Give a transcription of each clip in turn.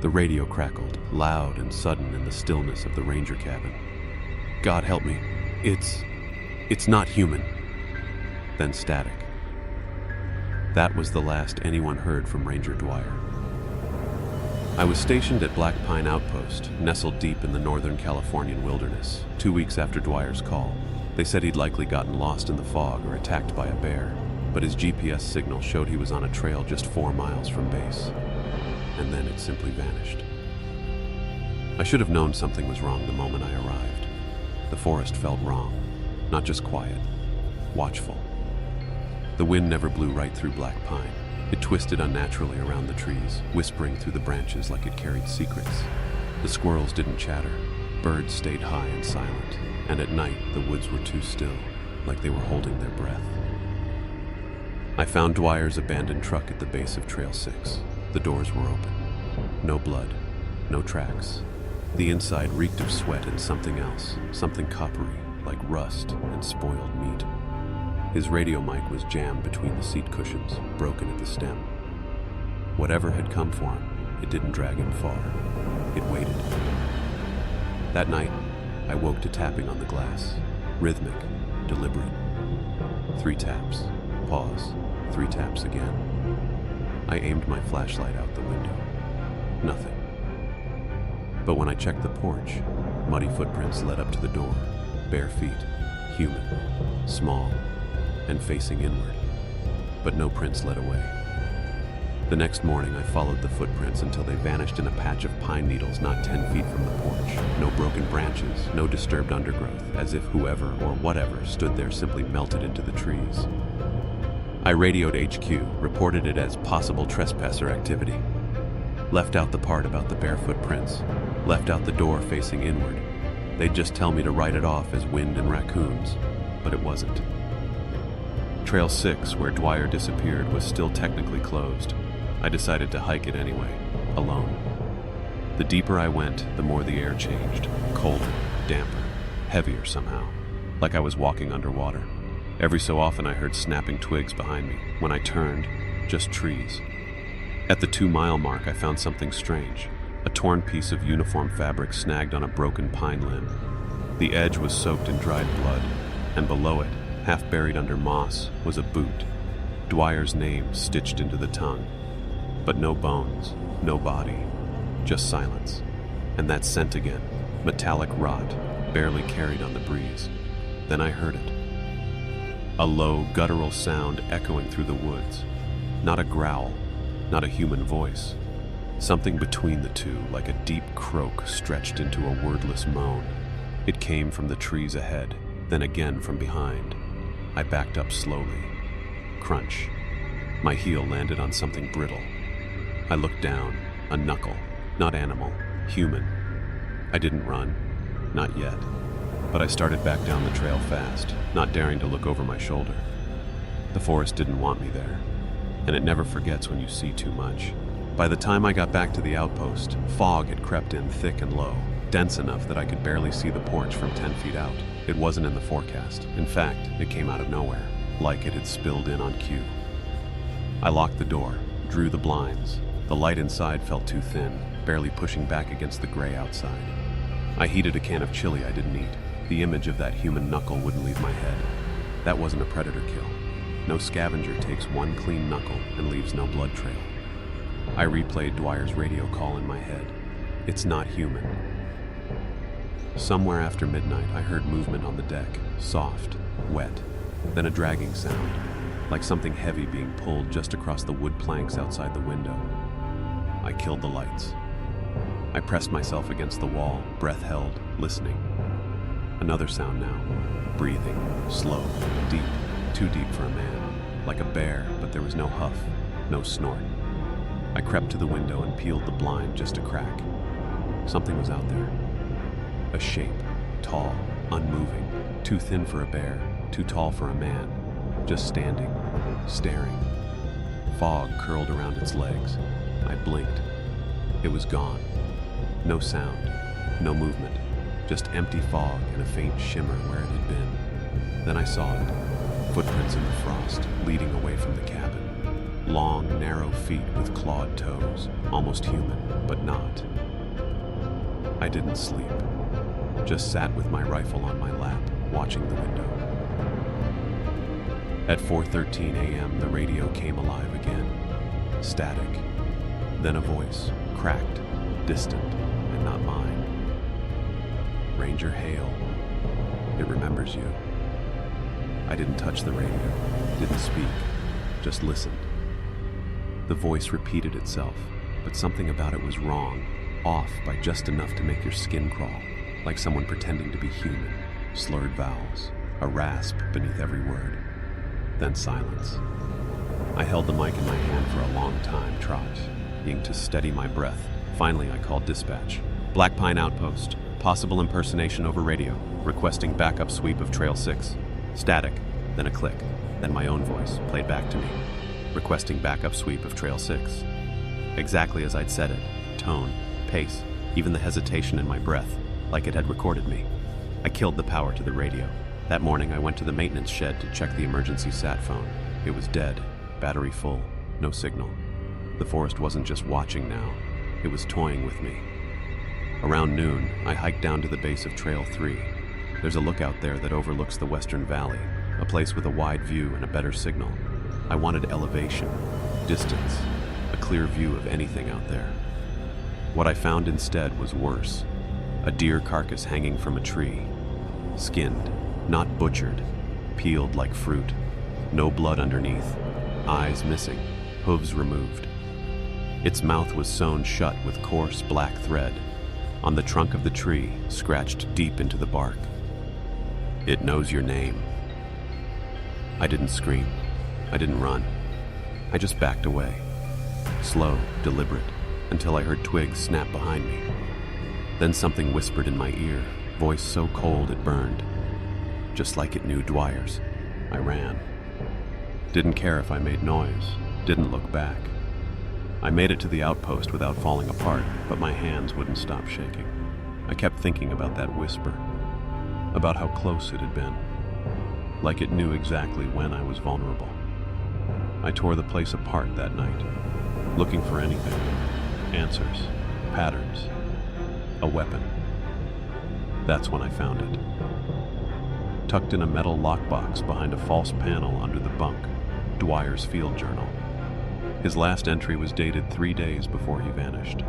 The radio crackled, loud and sudden in the stillness of the ranger cabin. God help me. It's not human. Then static. That was the last anyone heard from Ranger Dwyer. I was stationed at Black Pine Outpost, nestled deep in the Northern Californian wilderness, 2 weeks after Dwyer's call. They said he'd likely gotten lost in the fog or attacked by a bear, but his GPS signal showed he was on a trail just 4 miles from base. And then it simply vanished. I should have known something was wrong the moment I arrived. The forest felt wrong, not just quiet, watchful. The wind never blew right through Black Pine. It twisted unnaturally around the trees, whispering through the branches like it carried secrets. The squirrels didn't chatter. Birds stayed high and silent, and at night the woods were too still, like they were holding their breath. I found Dwyer's abandoned truck at the base of Trail 6. The doors were open. No blood, no tracks. The inside reeked of sweat and something else, something coppery, like rust and spoiled meat. His radio mic was jammed between the seat cushions, broken at the stem. Whatever had come for him, it didn't drag him far. It waited. That night, I woke to tapping on the glass, rhythmic, deliberate. 3 taps, pause, 3 taps again. I aimed my flashlight out the window. Nothing. But when I checked the porch, muddy footprints led up to the door, bare feet, human, small, and facing inward. But no prints led away. The next morning, I followed the footprints until they vanished in a patch of pine needles not 10 feet from the porch. No broken branches, no disturbed undergrowth, as if whoever or whatever stood there simply melted into the trees. I radioed HQ, reported it as possible trespasser activity. Left out the part about the bare footprints, left out the door facing inward. They'd just tell me to write it off as wind and raccoons, but it wasn't. Trail 6, where Dwyer disappeared, was still technically closed. I decided to hike it anyway, alone. The deeper I went, the more the air changed, colder, damper, heavier somehow, like I was walking underwater. Every so often I heard snapping twigs behind me. When I turned, just trees. At the 2-mile mark, I found something strange. A torn piece of uniform fabric snagged on a broken pine limb. The edge was soaked in dried blood, and below it, half buried under moss, was a boot. Dwyer's name stitched into the tongue. But no bones, no body, just silence. And that scent again, metallic rot, barely carried on the breeze. Then I heard it. A low, guttural sound echoing through the woods. Not a growl, not a human voice. Something between the two, like a deep croak stretched into a wordless moan. It came from the trees ahead, then again from behind. I backed up slowly. Crunch. My heel landed on something brittle. I looked down. A knuckle. Not animal. Human. I didn't run. Not yet. But I started back down the trail fast, not daring to look over my shoulder. The forest didn't want me there, and it never forgets when you see too much. By the time I got back to the outpost, fog had crept in thick and low, dense enough that I could barely see the porch from 10 feet out. It wasn't in the forecast. In fact, it came out of nowhere, like it had spilled in on cue. I locked the door, drew the blinds. The light inside felt too thin, barely pushing back against the gray outside. I heated a can of chili I didn't eat. The image of that human knuckle wouldn't leave my head. That wasn't a predator kill. No scavenger takes one clean knuckle and leaves no blood trail. I replayed Dwyer's radio call in my head. It's not human. Somewhere after midnight, I heard movement on the deck, soft, wet, then a dragging sound, like something heavy being pulled just across the wood planks outside the window. I killed the lights. I pressed myself against the wall, breath held, listening. Another sound now. Breathing. Slow. Deep. Too deep for a man. Like a bear, but there was no huff. No snort. I crept to the window and peeled the blind just a crack. Something was out there. A shape. Tall. Unmoving. Too thin for a bear. Too tall for a man. Just standing. Staring. Fog curled around its legs. I blinked. It was gone. No sound. No movement. Just empty fog and a faint shimmer where it had been. Then I saw it. Footprints in the frost, leading away from the cabin. Long, narrow feet with clawed toes. almost human, but not. I didn't sleep, just sat with my rifle on my lap, watching the window. At 4:13 a.m., the radio came alive again, static. Then a voice, cracked, distant, and not mine. Ranger Hale. It remembers you. I didn't touch the radio, didn't speak, just listened. The voice repeated itself, but something about it was wrong, off by just enough to make your skin crawl, like someone pretending to be human. Slurred vowels, a rasp beneath every word. Then silence. I held the mic in my hand for a long time, trying to steady my breath. Finally, I called dispatch. Black Pine Outpost. Possible impersonation over radio. Requesting backup sweep of Trail 6. Static. Then a click. Then my own voice played back to me. Requesting backup sweep of Trail 6. Exactly as I'd said it. Tone, pace, even the hesitation in my breath, like it had recorded me. I killed the power to the radio. That morning, I went to the maintenance shed to check the emergency sat phone. It was dead, battery full, no signal. The forest wasn't just watching now, it was toying with me. Around noon, I hiked down to the base of Trail 3. There's a lookout there that overlooks the Western Valley, a place with a wide view and a better signal. I wanted elevation, distance, a clear view of anything out there. What I found instead was worse. A deer carcass hanging from a tree, skinned, not butchered, peeled like fruit, no blood underneath, eyes missing, hooves removed. Its mouth was sewn shut with coarse black thread, on the trunk of the tree, scratched deep into the bark. It knows your name. I didn't scream. I didn't run. I just backed away, slow, deliberate, until I heard twigs snap behind me. Then something whispered in my ear, voice so cold it burned. Just like it knew Dwyer's. I ran. Didn't care if I made noise, didn't look back. I made it to the outpost without falling apart, but my hands wouldn't stop shaking. I kept thinking about that whisper, about how close it had been, like it knew exactly when I was vulnerable. I tore the place apart that night, looking for anything, answers, patterns, a weapon. That's when I found it. Tucked in a metal lockbox behind a false panel under the bunk, Dwyer's field journal. His last entry was dated 3 days before he vanished.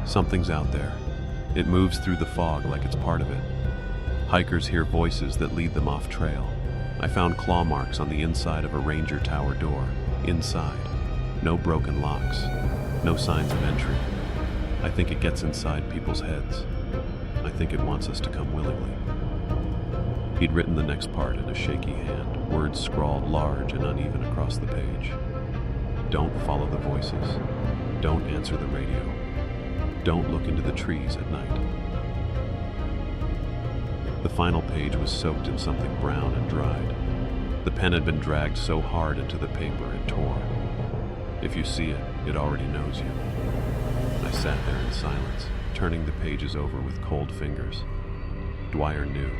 Something's out there. It moves through the fog like it's part of it. Hikers hear voices that lead them off trail. I found claw marks on the inside of a ranger tower door. Inside. No broken locks. No signs of entry. I think it gets inside people's heads. I think it wants us to come willingly. He'd written the next part in a shaky hand, words scrawled large and uneven across the page. Don't follow the voices. Don't answer the radio. Don't look into the trees at night. The final page was soaked in something brown and dried. The pen had been dragged so hard into the paper it tore. If you see it, it already knows you. I sat there in silence, turning the pages over with cold fingers. Dwyer knew.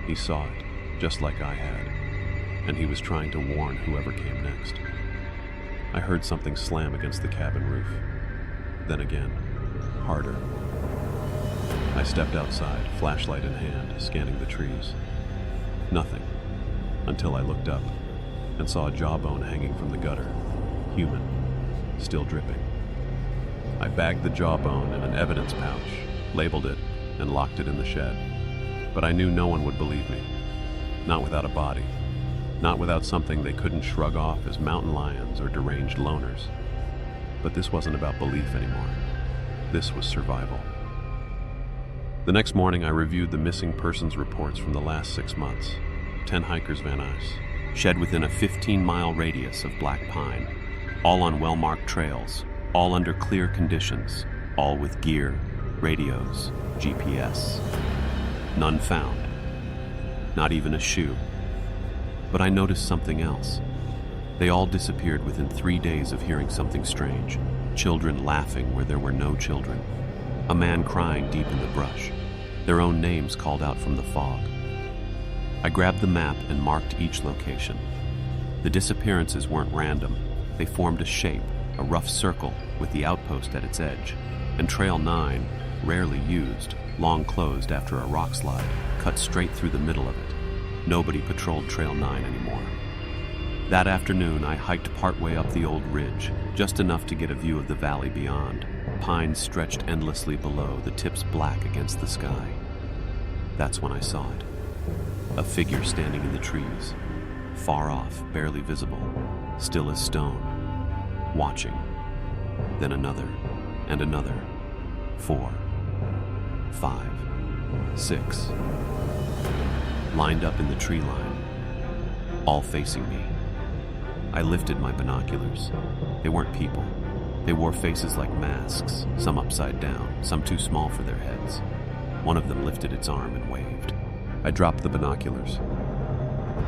He saw it, just like I had, and he was trying to warn whoever came next. I heard something slam against the cabin roof. Then again, harder. I stepped outside, flashlight in hand, scanning the trees. Nothing, until I looked up and saw a jawbone hanging from the gutter, human, still dripping. I bagged the jawbone in an evidence pouch, labeled it, and locked it in the shed. But I knew no one would believe me. Not without a body. Not without something they couldn't shrug off as mountain lions or deranged loners. But this wasn't about belief anymore. This was survival. The next morning, I reviewed the missing persons reports from the last 6 months. 10 hikers Van Nuys, shed within a 15-mile radius of Black Pine, all on well-marked trails, all under clear conditions, all with gear, radios, GPS. None found. Not even a shoe. But I noticed something else. They all disappeared within 3 days of hearing something strange. Children laughing where there were no children. A man crying deep in the brush. Their own names called out from the fog. I grabbed the map and marked each location. The disappearances weren't random. They formed a shape, a rough circle with the outpost at its edge, and Trail 9, rarely used, long closed after a rock slide, cut straight through the middle of it. Nobody patrolled Trail 9 anymore. That afternoon, I hiked partway up the old ridge, just enough to get a view of the valley beyond. Pines stretched endlessly below, the tips black against the sky. That's when I saw it. A figure standing in the trees, far off, barely visible, still as stone, watching. Then another, and another. 4, 5, 6. Lined up in the tree line, all facing me. I lifted my binoculars. They weren't people. They wore faces like masks, some upside down, some too small for their heads. One of them lifted its arm and waved. I dropped the binoculars.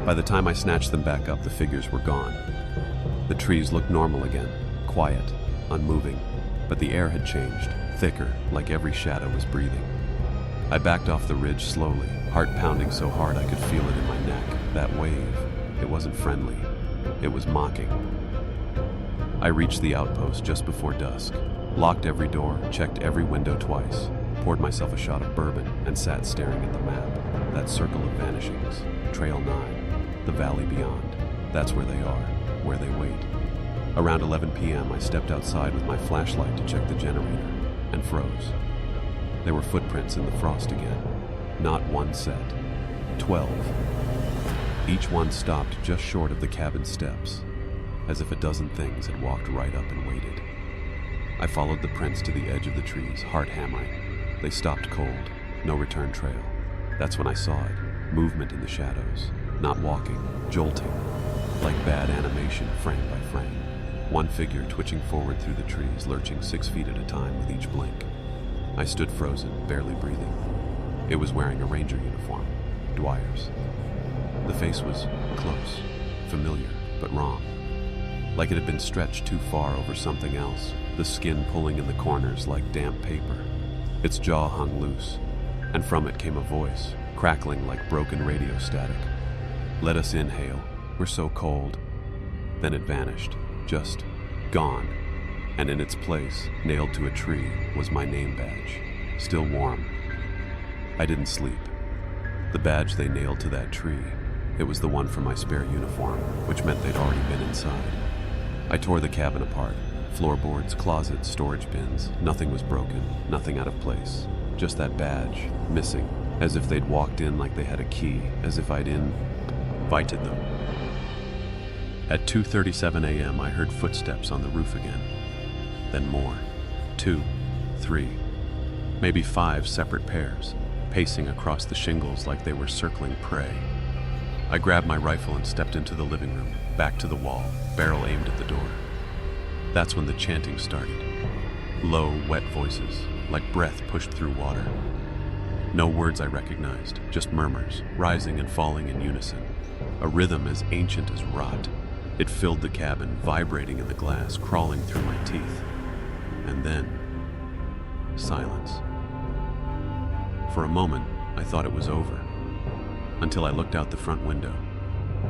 By the time I snatched them back up, the figures were gone. The trees looked normal again, quiet, unmoving, but the air had changed, thicker, like every shadow was breathing. I backed off the ridge slowly, heart pounding so hard I could feel it in my neck. That wave, it wasn't friendly. It was mocking. I reached the outpost just before dusk, locked every door, checked every window twice, poured myself a shot of bourbon, and sat staring at the map. That circle of vanishings, Trail 9, the valley beyond. That's where they are, where they wait. Around 11 p.m., I stepped outside with my flashlight to check the generator, and froze. There were footprints in the frost again. Not one set. 12. Each one stopped just short of the cabin steps, as if a dozen things had walked right up and waited. I followed the prints to the edge of the trees, heart hammering. They stopped cold, no return trail. That's when I saw it, movement in the shadows, not walking, jolting, like bad animation frame by frame. One figure twitching forward through the trees, lurching 6 feet at a time with each blink. I stood frozen, barely breathing. It was wearing a ranger uniform, Dwyer's. The face was close, familiar, but wrong. Like it had been stretched too far over something else, the skin pulling in the corners like damp paper. Its jaw hung loose, and from it came a voice, crackling like broken radio static. "Let us in, Hale. We're so cold." Then it vanished, just gone. And in its place, nailed to a tree, was my name badge, still warm. I didn't sleep. The badge they nailed to that tree, it was the one from my spare uniform, which meant they'd already been inside. I tore the cabin apart. Floorboards, closets, storage bins. Nothing was broken, nothing out of place. Just that badge, missing, as if they'd walked in like they had a key, as if I'd invited them. At 2:37 a.m., I heard footsteps on the roof again. Then more. 2, 3, maybe 5 separate pairs, pacing across the shingles like they were circling prey. I grabbed my rifle and stepped into the living room, back to the wall, barrel aimed at the door. That's when the chanting started. Low, wet voices, like breath pushed through water. No words I recognized, just murmurs, rising and falling in unison. A rhythm as ancient as rot. It filled the cabin, vibrating in the glass, crawling through my teeth. And then, silence. For a moment, I thought it was over, until I looked out the front window.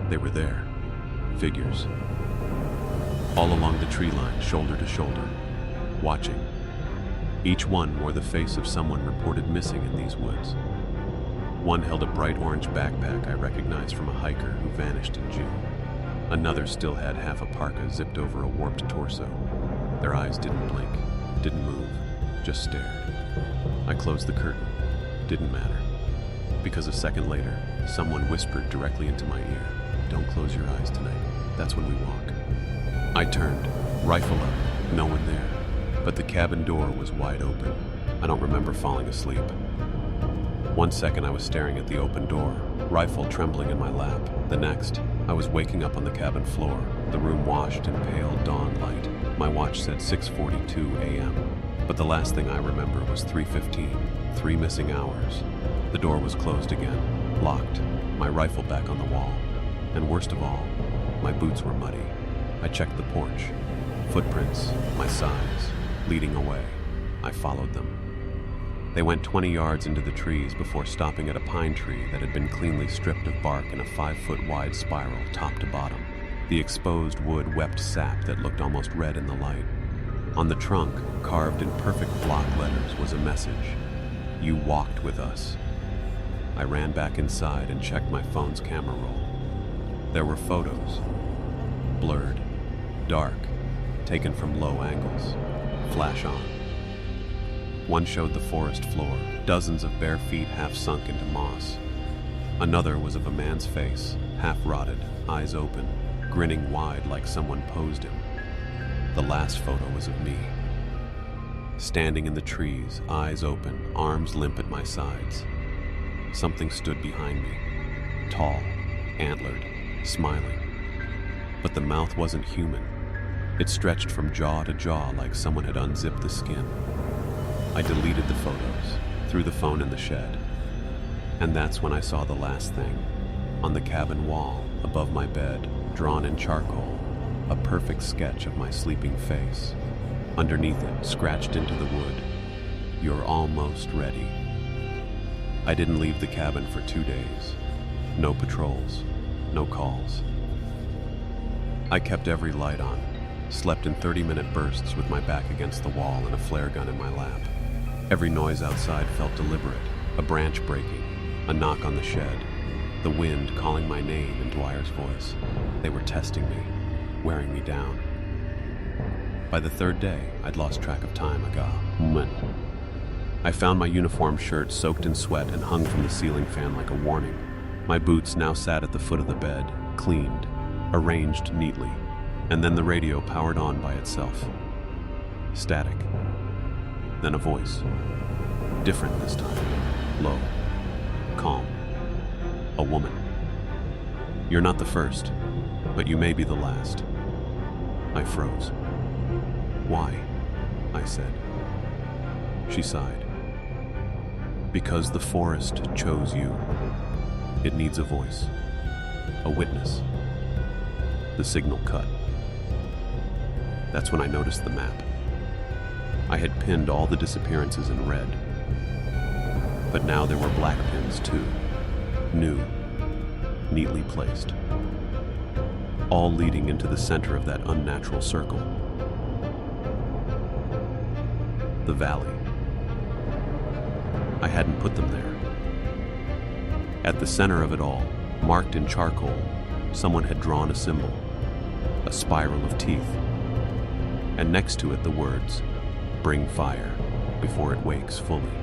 They were there, figures. All along the tree line, shoulder to shoulder, watching. Each one wore the face of someone reported missing in these woods. One held a bright orange backpack I recognized from a hiker who vanished in June. Another still had half a parka zipped over a warped torso. Their eyes didn't blink, didn't move, just stared. I closed the curtain. Didn't matter. Because a second later, someone whispered directly into my ear, "Don't close your eyes tonight. That's when we walk." I turned, rifle up, no one there. But the cabin door was wide open. I don't remember falling asleep. 1 second I was staring at the open door, rifle trembling in my lap. The next, I was waking up on the cabin floor, the room washed in pale dawn light. My watch said 6:42 a.m., but the last thing I remember was 3:15, 3 missing hours. The door was closed again, locked, my rifle back on the wall. And worst of all, my boots were muddy. I checked the porch. Footprints, my size, leading away. I followed them. They went 20 yards into the trees before stopping at a pine tree that had been cleanly stripped of bark in a 5-foot wide spiral top to bottom. The exposed wood wept sap that looked almost red in the light. On the trunk, carved in perfect block letters, was a message. You walked with us. I ran back inside and checked my phone's camera roll. There were photos. Blurred, dark, taken from low angles. Flash on. One showed the forest floor, dozens of bare feet half sunk into moss. Another was of a man's face, half rotted, eyes open, grinning wide like someone posed him. The last photo was of me. Standing in the trees, eyes open, arms limp at my sides. Something stood behind me, tall, antlered, smiling. But the mouth wasn't human. It stretched from jaw to jaw like someone had unzipped the skin. I deleted the photos, threw the phone in the shed. And that's when I saw the last thing. On the cabin wall, above my bed, drawn in charcoal, a perfect sketch of my sleeping face. Underneath it, scratched into the wood, "You're almost ready." I didn't leave the cabin for 2 days. No patrols, no calls. I kept every light on, slept in 30-minute bursts with my back against the wall and a flare gun in my lap. Every noise outside felt deliberate, a branch breaking, a knock on the shed, the wind calling my name in Dwyer's voice. They were testing me, wearing me down. By the third day, I'd lost track of time. I found my uniform shirt soaked in sweat and hung from the ceiling fan like a warning. My boots now sat at the foot of the bed, cleaned, arranged neatly, and then the radio powered on by itself. Static. Then a voice. Different this time. Low. Calm. A woman. "You're not the first, but you may be the last." I froze. "Why?" I said. She sighed. "Because the forest chose you. It needs a voice. A witness." The signal cut. That's when I noticed the map. I had pinned all the disappearances in red. But now there were black pins too. New. Neatly placed. All leading into the center of that unnatural circle. The valley. I hadn't put them there. At the center of it all, marked in charcoal, someone had drawn a symbol, a spiral of teeth, and next to it the words, "Bring fire before it wakes fully."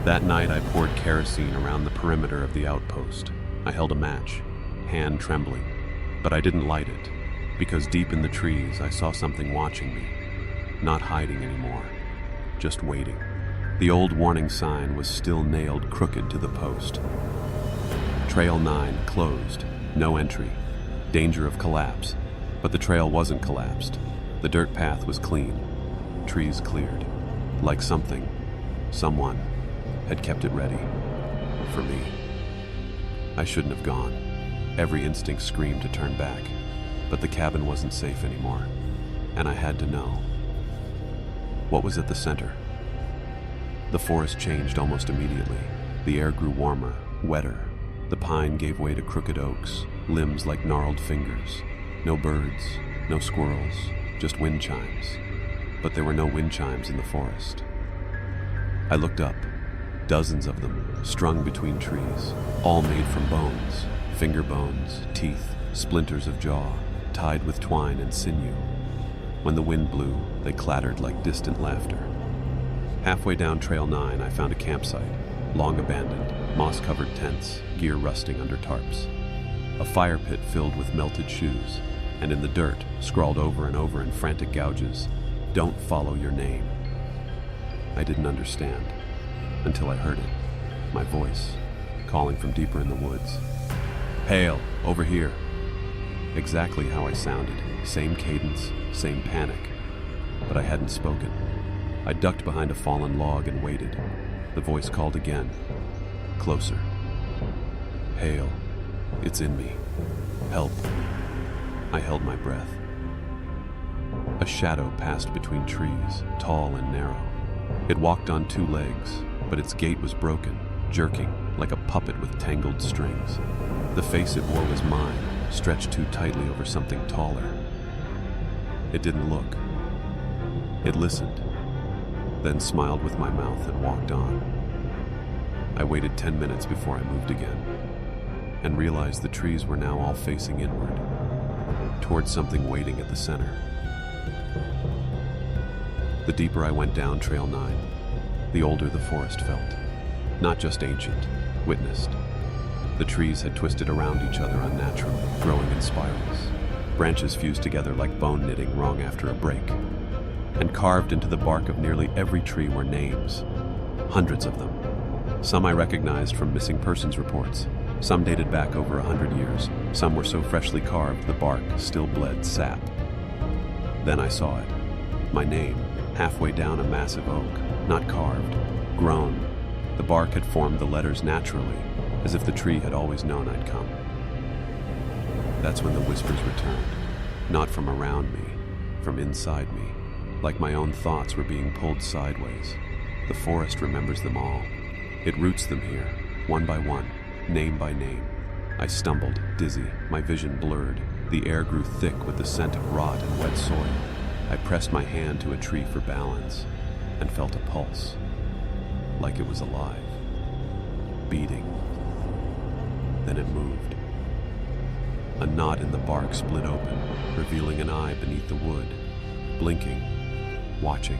That night I poured kerosene around the perimeter of the outpost. I held a match, hand trembling, but I didn't light it, because deep in the trees I saw something watching me, not hiding anymore, just waiting. The old warning sign was still nailed crooked to the post. Trail 9 closed, no entry, danger of collapse, but the trail wasn't collapsed. The dirt path was clean, trees cleared, like something, someone, had kept it ready for me. I shouldn't have gone. Every instinct screamed to turn back, but the cabin wasn't safe anymore, and I had to know. What was at the center? The forest changed almost immediately. The air grew warmer, wetter. The pine gave way to crooked oaks, limbs like gnarled fingers. No birds, no squirrels, just wind chimes. But there were no wind chimes in the forest. I looked up. Dozens of them, strung between trees, all made from bones, finger bones, teeth, splinters of jaw, tied with twine and sinew. When the wind blew, they clattered like distant laughter. Halfway down Trail 9, I found a campsite, long abandoned, moss-covered tents, gear rusting under tarps. A fire pit filled with melted shoes, and in the dirt, scrawled over and over in frantic gouges, "Don't follow your name." I didn't understand. Until I heard it, my voice, calling from deeper in the woods. "Hale, over here." Exactly how I sounded, same cadence, same panic, but I hadn't spoken. I ducked behind a fallen log and waited. The voice called again, closer. "Hale, it's in me. Help." I held my breath. A shadow passed between trees, tall and narrow. It walked on 2 legs, but its gait was broken, jerking, like a puppet with tangled strings. The face it wore was mine, stretched too tightly over something taller. It didn't look. It listened, then smiled with my mouth and walked on. I waited 10 minutes before I moved again, and realized the trees were now all facing inward, towards something waiting at the center. The deeper I went down Trail 9, the older the forest felt. Not just ancient, witnessed. The trees had twisted around each other unnaturally, growing in spirals. Branches fused together like bone knitting wrong after a break. And carved into the bark of nearly every tree were names. Hundreds of them. Some I recognized from missing persons reports. Some dated back over 100 years. Some were so freshly carved the bark still bled sap. Then I saw it. My name, halfway down a massive oak, not carved, grown. The bark had formed the letters naturally, as if the tree had always known I'd come. That's when the whispers returned, not from around me, from inside me, like my own thoughts were being pulled sideways. The forest remembers them all. It roots them here, one by one, name by name. I stumbled, dizzy, my vision blurred. The air grew thick with the scent of rot and wet soil. I pressed my hand to a tree for balance and felt a pulse, like it was alive, beating. Then it moved. A knot in the bark split open, revealing an eye beneath the wood, blinking, watching.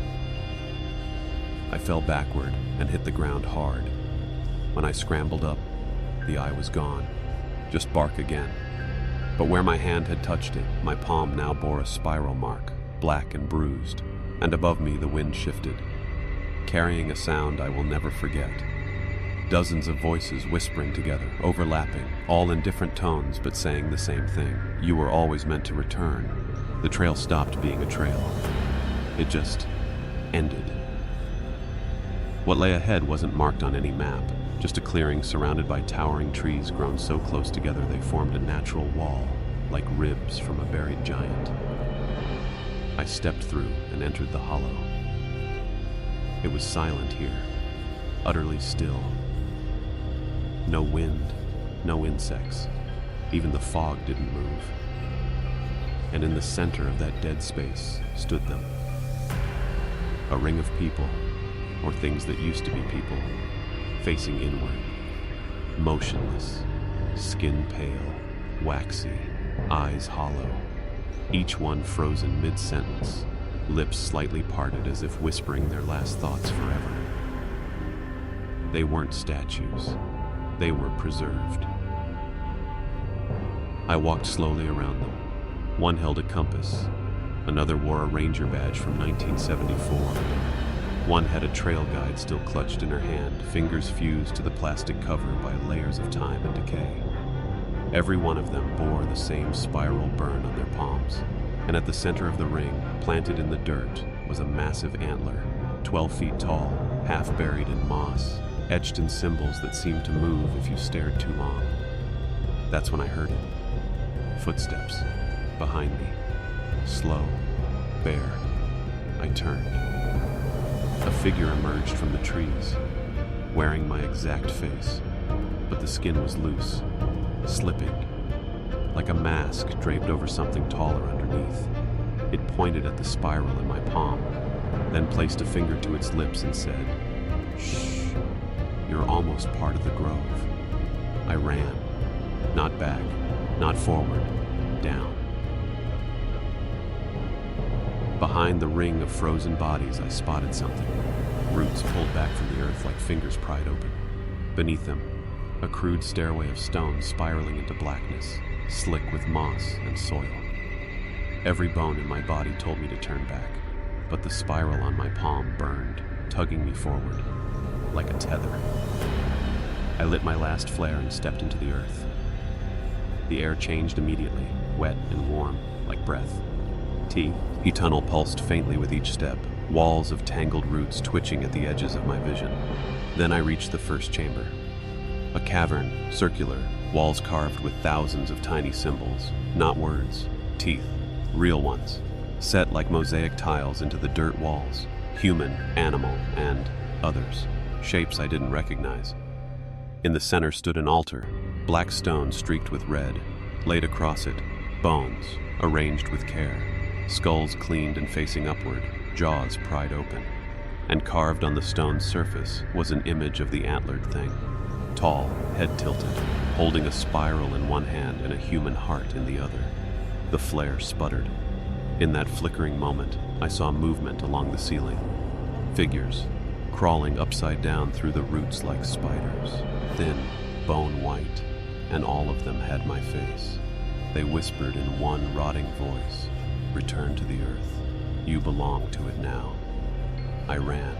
I fell backward and hit the ground hard. When I scrambled up, the eye was gone, just bark again. But where my hand had touched it, my palm now bore a spiral mark, black and bruised, and above me the wind shifted, carrying a sound I will never forget. Dozens of voices whispering together, overlapping, all in different tones but saying the same thing. You were always meant to return. The trail stopped being a trail. It just ended. What lay ahead wasn't marked on any map, just a clearing surrounded by towering trees grown so close together they formed a natural wall, like ribs from a buried giant. I stepped through and entered the hollow. It was silent here, utterly still. No wind, no insects. Even the fog didn't move. And in the center of that dead space stood them. A ring of people, or things that used to be people, facing inward, motionless, skin pale, waxy, eyes hollow, each one frozen mid-sentence, lips slightly parted as if whispering their last thoughts forever. They weren't statues. They were preserved. I walked slowly around them. One held a compass. Another wore a ranger badge from 1974. One had a trail guide still clutched in her hand, fingers fused to the plastic cover by layers of time and decay. Every one of them bore the same spiral burn on their palms, and at the center of the ring, planted in the dirt, was a massive antler, 12 feet tall, half buried in moss, etched in symbols that seemed to move if you stared too long. That's when I heard it. Footsteps, behind me, slow, bare. I turned. A figure emerged from the trees, wearing my exact face, but the skin was loose, slipping, like a mask draped over something taller underneath. It pointed at the spiral in my palm, then placed a finger to its lips and said, "Shh, you're almost part of the grove." I ran, not back, not forward, down. Behind the ring of frozen bodies, I spotted something. Roots pulled back from the earth like fingers pried open. Beneath them, a crude stairway of stone spiraling into blackness, slick with moss and soil. Every bone in my body told me to turn back, but the spiral on my palm burned, tugging me forward, like a tether. I lit my last flare and stepped into the earth. The air changed immediately, wet and warm, like breath. The tunnel pulsed faintly with each step, walls of tangled roots twitching at the edges of my vision. Then I reached the first chamber. A cavern, circular, walls carved with thousands of tiny symbols, not words, teeth, real ones, set like mosaic tiles into the dirt walls, human, animal, and others, shapes I didn't recognize. In the center stood an altar, black stone streaked with red, Laid across it, bones, arranged with care, skulls cleaned and facing upward, jaws pried open. And carved on the stone's surface was an image of the antlered thing, tall, head tilted, holding a spiral in one hand and a human heart in the other. The flare sputtered. In that flickering moment, I saw movement along the ceiling. Figures, crawling upside down through the roots like spiders, thin, bone white, and all of them had my face. They whispered in one rotting voice, "Return to the earth. You belong to it now." I ran,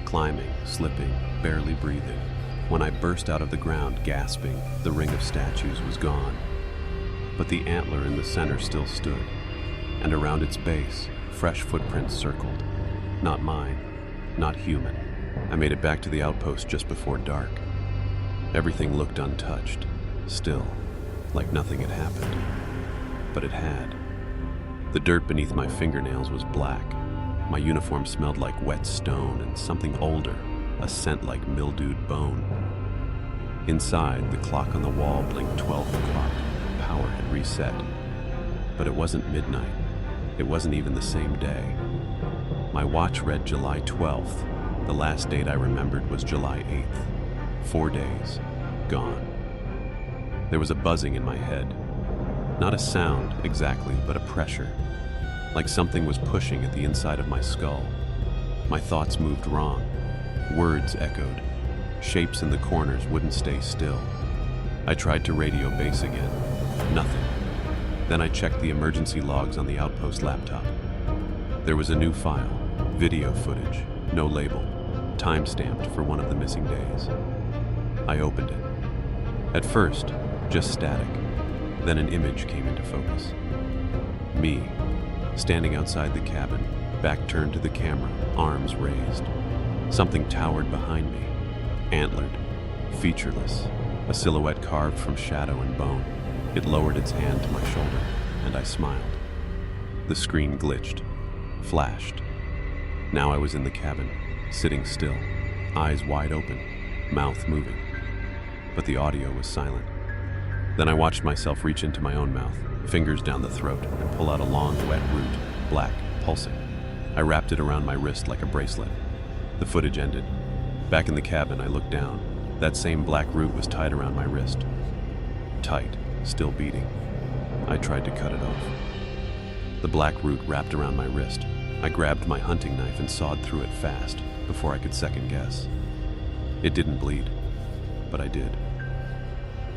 climbing, slipping, barely breathing. When I burst out of the ground, gasping, the ring of statues was gone. But the antler in the center still stood, and around its base, fresh footprints circled. Not mine, not human. I made it back to the outpost just before dark. Everything looked untouched, still, like nothing had happened. But it had. The dirt beneath my fingernails was black. My uniform smelled like wet stone and something older, a scent like mildewed bone. Inside, the clock on the wall blinked 12 o'clock. Power had reset. But it wasn't midnight. It wasn't even the same day. My watch read July 12th. The last date I remembered was July 8th. 4 days. Gone. There was a buzzing in my head. Not a sound, exactly, but a pressure. Like something was pushing at the inside of my skull. My thoughts moved wrong. Words echoed. Shapes in the corners wouldn't stay still. I tried to radio base again. Nothing. Then I checked the emergency logs on the outpost laptop. There was a new file. Video footage. No label. Time-stamped for one of the missing days. I opened it. At first, just static. Then an image came into focus. Me, standing outside the cabin, back turned to the camera, arms raised. Something towered behind me, antlered, featureless, a silhouette carved from shadow and bone. It lowered its hand to my shoulder, and I smiled. The screen glitched, flashed. Now I was in the cabin, sitting still, eyes wide open, mouth moving. But the audio was silent. Then I watched myself reach into my own mouth, fingers down the throat, and pull out a long, wet root, black, pulsing. I wrapped it around my wrist like a bracelet. The footage ended. Back in the cabin, I looked down. That same black root was tied around my wrist. Tight, still beating. I tried to cut it off. The black root wrapped around my wrist. I grabbed my hunting knife and sawed through it fast, before I could second guess. It didn't bleed, but I did.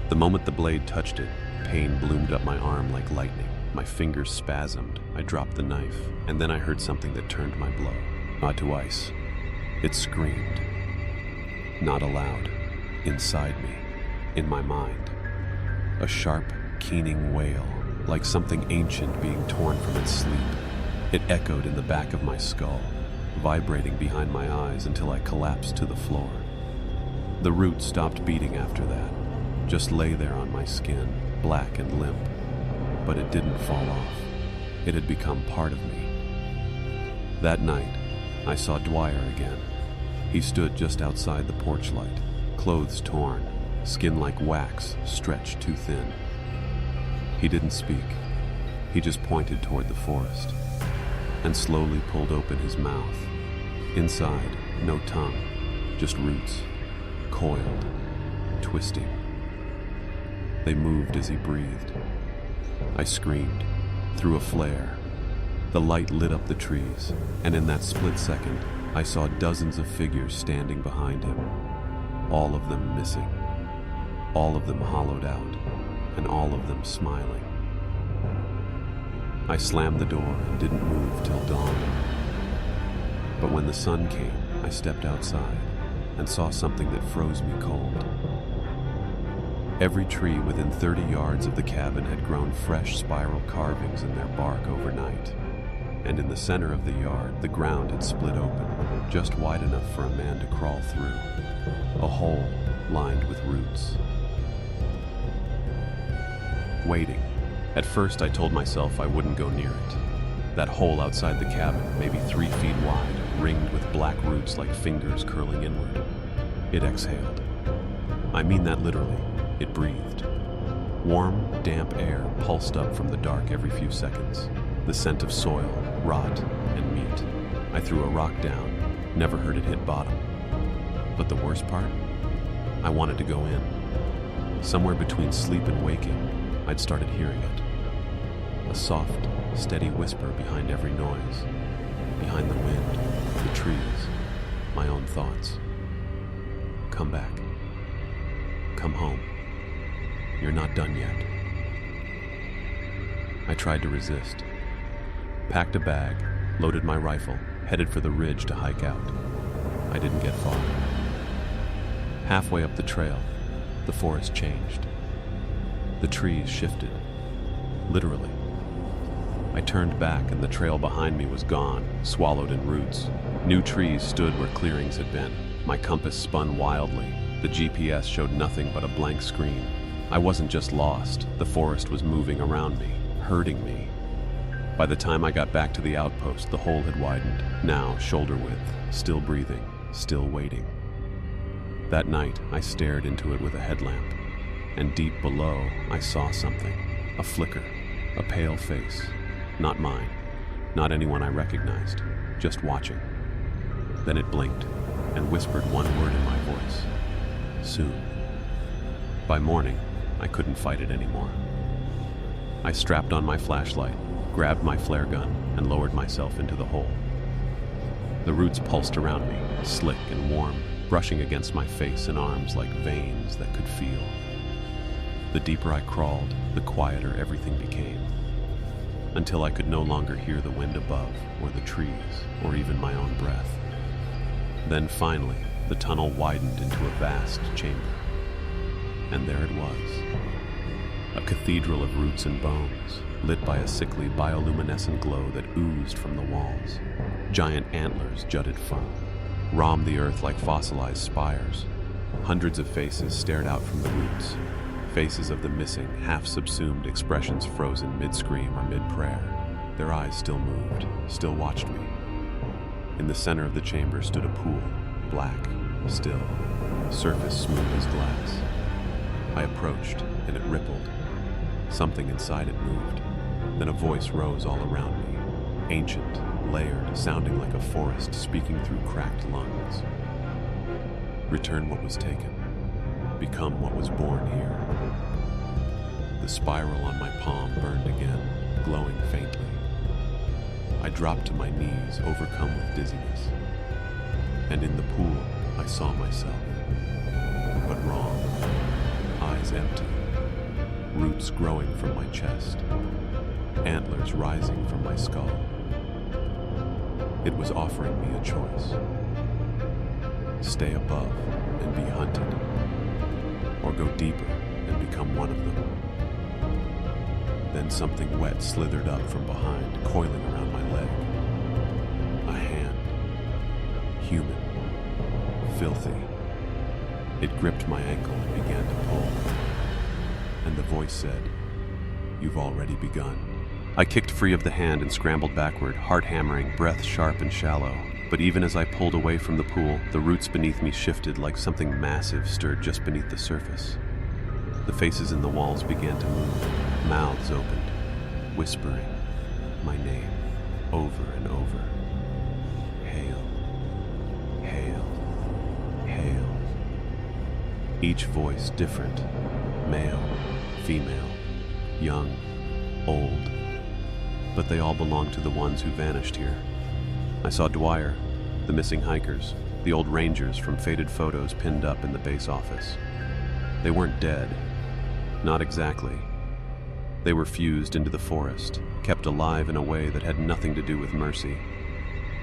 The moment the blade touched it, pain bloomed up my arm like lightning. My fingers spasmed. I dropped the knife, and then I heard something that turned my blow. Not to ice. It screamed. Not aloud. Inside me. In my mind. A sharp, keening wail, like something ancient being torn from its sleep. It echoed in the back of my skull, vibrating behind my eyes until I collapsed to the floor. The root stopped beating after that. Just lay there on my skin, black and limp. But it didn't fall off. It had become part of me. That night, I saw Dwyer again. He stood just outside the porch light, clothes torn, skin like wax, stretched too thin. He didn't speak. He just pointed toward the forest and slowly pulled open his mouth. Inside, no tongue, just roots, coiled, twisting. They moved as he breathed. I screamed, threw a flare. The light lit up the trees, and in that split second, I saw dozens of figures standing behind him, all of them missing, all of them hollowed out, and all of them smiling. I slammed the door and didn't move till dawn. But when the sun came, I stepped outside and saw something that froze me cold. Every tree within 30 yards of the cabin had grown fresh spiral carvings in their bark overnight. And in the center of the yard, the ground had split open, just wide enough for a man to crawl through. A hole lined with roots. Waiting. At first, I told myself I wouldn't go near it. That hole outside the cabin, maybe 3 feet wide, ringed with black roots like fingers curling inward. It exhaled. I mean that literally. It breathed. Warm, damp air pulsed up from the dark every few seconds. The scent of soil, rot, and meat. I threw a rock down, never heard it hit bottom. But the worst part? I wanted to go in. Somewhere between sleep and waking, I'd started hearing it. A soft, steady whisper behind every noise. Behind the wind, the trees, my own thoughts. Come back. Come home. You're not done yet. I tried to resist. Packed a bag, loaded my rifle, headed for the ridge to hike out. I didn't get far. Halfway up the trail, the forest changed. The trees shifted. Literally. I turned back and the trail behind me was gone, swallowed in roots. New trees stood where clearings had been. My compass spun wildly. The GPS showed nothing but a blank screen. I wasn't just lost. The forest was moving around me, herding me. By the time I got back to the outpost, the hole had widened, now shoulder width, still breathing, still waiting. That night, I stared into it with a headlamp, and deep below, I saw something. A flicker, a pale face. Not mine, not anyone I recognized, just watching. Then it blinked and whispered one word in my voice. Soon. By morning, I couldn't fight it anymore. I strapped on my flashlight, grabbed my flare gun, and lowered myself into the hole. The roots pulsed around me, slick and warm, brushing against my face and arms like veins that could feel. The deeper I crawled, the quieter everything became, until I could no longer hear the wind above, or the trees, or even my own breath. Then finally, the tunnel widened into a vast chamber. And there it was. A cathedral of roots and bones, lit by a sickly bioluminescent glow that oozed from the walls. Giant antlers jutted from, rhombed the earth like fossilized spires. Hundreds of faces stared out from the roots. Faces of the missing, half-subsumed expressions frozen mid-scream or mid-prayer. Their eyes still moved, still watched me. In the center of the chamber stood a pool, black, still, surface smooth as glass. I approached, and it rippled. Something inside it moved. Then a voice rose all around me, ancient, layered, sounding like a forest speaking through cracked lungs. Return what was taken. Become what was born here. The spiral on my palm burned again, glowing faintly. I dropped to my knees, overcome with dizziness. And in the pool, I saw myself. But wrong. Eyes empty. Roots growing from my chest. Antlers rising from my skull. It was offering me a choice. Stay above and be hunted, or go deeper and become one of them. Then something wet slithered up from behind, coiling around my leg. A hand. Human. Filthy. It gripped my ankle and began to pull. And the voice said, "You've already begun." I kicked free of the hand and scrambled backward, heart hammering, breath sharp and shallow. But even as I pulled away from the pool, the roots beneath me shifted like something massive stirred just beneath the surface. The faces in the walls began to move, mouths opened, whispering my name over and over. Hail, hail, hail. Each voice different, male, female, young, old. But they all belonged to the ones who vanished here. I saw Dwyer, the missing hikers, the old rangers from faded photos pinned up in the base office. They weren't dead. Not exactly. They were fused into the forest, kept alive in a way that had nothing to do with mercy.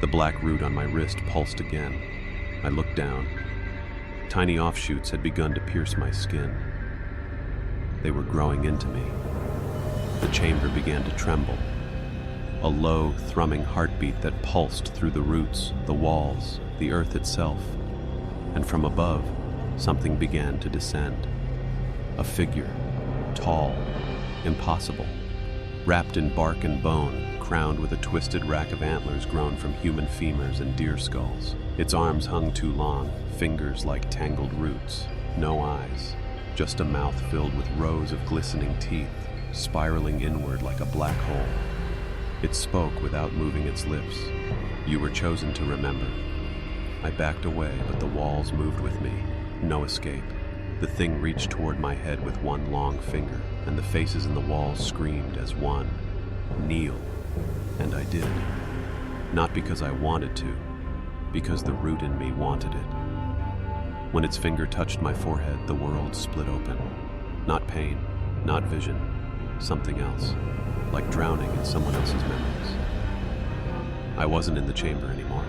The black root on my wrist pulsed again. I looked down. Tiny offshoots had begun to pierce my skin. They were growing into me. The chamber began to tremble. A low, thrumming heartbeat that pulsed through the roots, the walls, the earth itself. And from above, something began to descend. A figure, tall, impossible, wrapped in bark and bone, crowned with a twisted rack of antlers grown from human femurs and deer skulls. Its arms hung too long, fingers like tangled roots, no eyes, just a mouth filled with rows of glistening teeth, spiraling inward like a black hole. It spoke without moving its lips. "You were chosen to remember." I backed away, but the walls moved with me. No escape. The thing reached toward my head with one long finger, and the faces in the walls screamed as one. "Kneel." And I did. Not because I wanted to, because the root in me wanted it. When its finger touched my forehead, the world split open. Not pain, not vision, something else, like drowning in someone else's memories. I wasn't in the chamber anymore.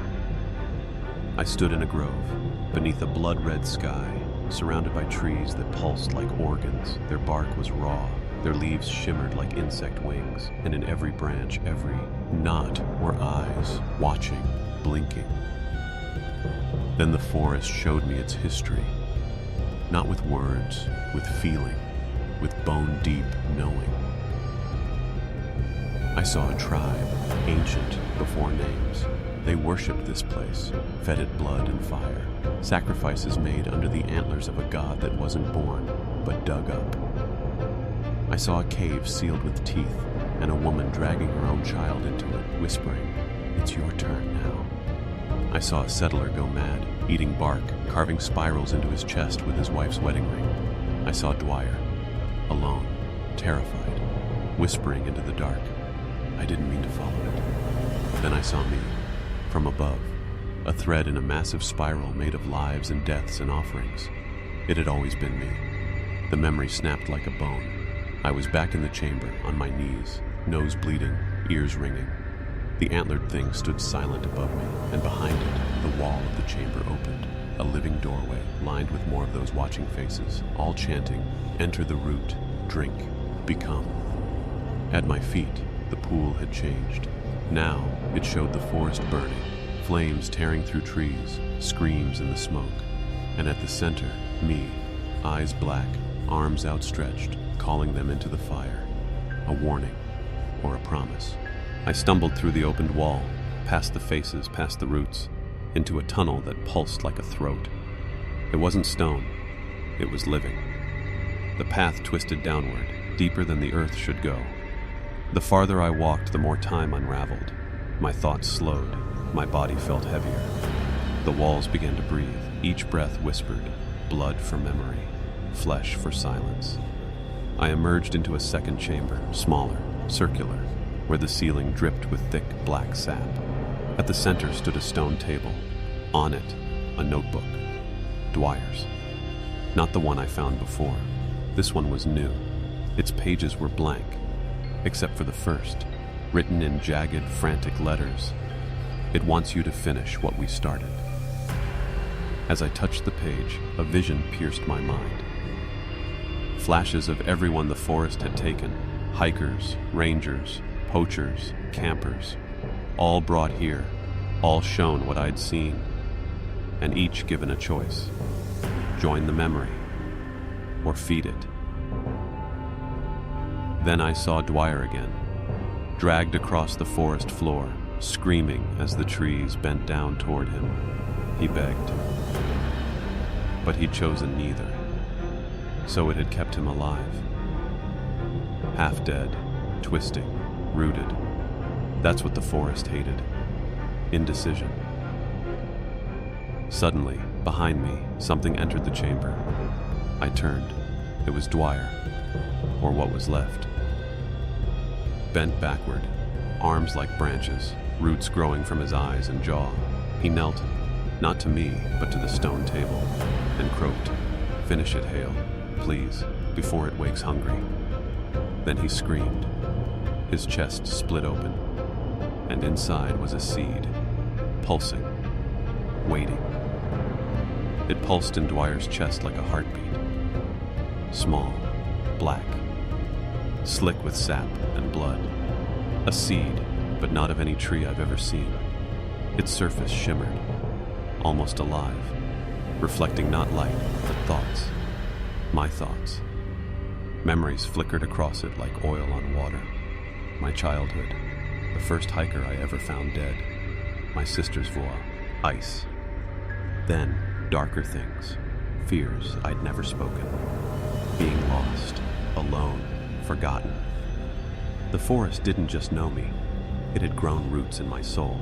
I stood in a grove, beneath a blood-red sky, surrounded by trees that pulsed like organs. Their bark was raw, their leaves shimmered like insect wings, and in every branch, every knot were eyes, watching, blinking. Then the forest showed me its history, not with words, with feeling, with bone-deep knowing. I saw a tribe, ancient before names. They worshipped this place, fed it blood and fire, sacrifices made under the antlers of a god that wasn't born, but dug up. I saw a cave sealed with teeth, and a woman dragging her own child into it, whispering, "It's your turn now." I saw a settler go mad, eating bark, carving spirals into his chest with his wife's wedding ring. I saw Dwyer, alone, terrified, whispering into the dark. I didn't mean to follow it. Then I saw me, from above, a thread in a massive spiral made of lives and deaths and offerings. It had always been me. The memory snapped like a bone. I was back in the chamber, on my knees, nose bleeding, ears ringing. The antlered thing stood silent above me, and behind it, the wall of the chamber opened, a living doorway lined with more of those watching faces, all chanting, "Enter the root, drink, become." At my feet, the pool had changed. Now, it showed the forest burning, flames tearing through trees, screams in the smoke. And at the center, me, eyes black, arms outstretched, calling them into the fire. A warning, or a promise. I stumbled through the opened wall, past the faces, past the roots, into a tunnel that pulsed like a throat. It wasn't stone, it was living. The path twisted downward, deeper than the earth should go. The farther I walked, the more time unraveled. My thoughts slowed, my body felt heavier. The walls began to breathe, each breath whispered, blood for memory, flesh for silence. I emerged into a second chamber, smaller, circular, where the ceiling dripped with thick black sap. At the center stood a stone table. On it, a notebook. Dwyer's. Not the one I found before. This one was new. Its pages were blank, except for the first, written in jagged, frantic letters. "It wants you to finish what we started." As I touched the page, a vision pierced my mind. Flashes of everyone the forest had taken, hikers, rangers, poachers, campers, all brought here, all shown what I'd seen, and each given a choice. Join the memory, or feed it. Then I saw Dwyer again, dragged across the forest floor, screaming as the trees bent down toward him. He begged. But he'd chosen neither, so it had kept him alive. Half dead, twisting, rooted. That's what the forest hated. Indecision. Suddenly, behind me, something entered the chamber. I turned. It was Dwyer, or what was left. Bent backward, arms like branches, roots growing from his eyes and jaw. He knelt, not to me, but to the stone table, and croaked, "Finish it, Hale, please, before it wakes hungry." Then he screamed. His chest split open, and inside was a seed, pulsing, waiting. It pulsed in Dwyer's chest like a heartbeat. Small, black, slick with sap and blood. A seed, but not of any tree I've ever seen. Its surface shimmered, almost alive, reflecting not light, but thoughts. My thoughts. Memories flickered across it like oil on water. My childhood, the first hiker I ever found dead. My sister's voix, ice. Then, darker things, fears I'd never spoken. being lost, alone, forgotten. The forest didn't just know me, it had grown roots in my soul.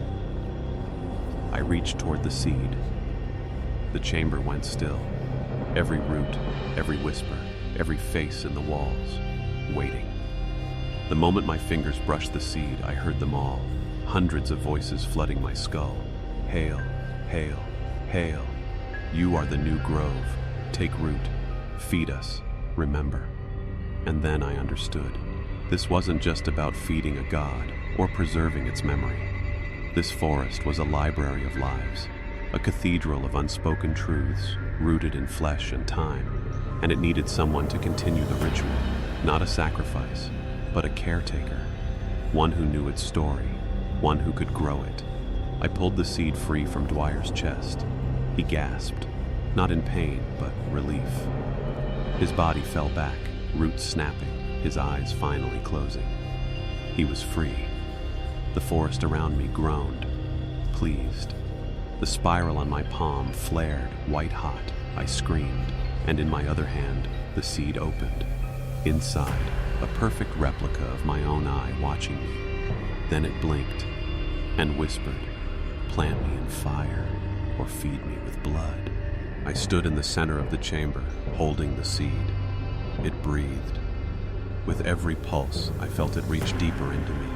I reached toward the seed. The chamber went still, every root, every whisper, every face in the walls, waiting. The moment my fingers brushed the seed, I heard them all, hundreds of voices flooding my skull. Hail, hail, hail. You are the new grove. Take root. Feed us. Remember. And then I understood. This wasn't just about feeding a god or preserving its memory. This forest was a library of lives, a cathedral of unspoken truths rooted in flesh and time, and it needed someone to continue the ritual, not a sacrifice, but a caretaker, one who knew its story, one who could grow it. I pulled the seed free from Dwyer's chest. He gasped, not in pain, but relief. His body fell back, roots snapping, his eyes finally closing. He was free. The forest around me groaned, pleased. The spiral on my palm flared, white hot. I screamed, and in my other hand, the seed opened. Inside, a perfect replica of my own eye watching me. Then it blinked and whispered, "Plant me in fire or feed me with blood." I stood in the center of the chamber, holding the seed. It breathed. With every pulse, I felt it reach deeper into me,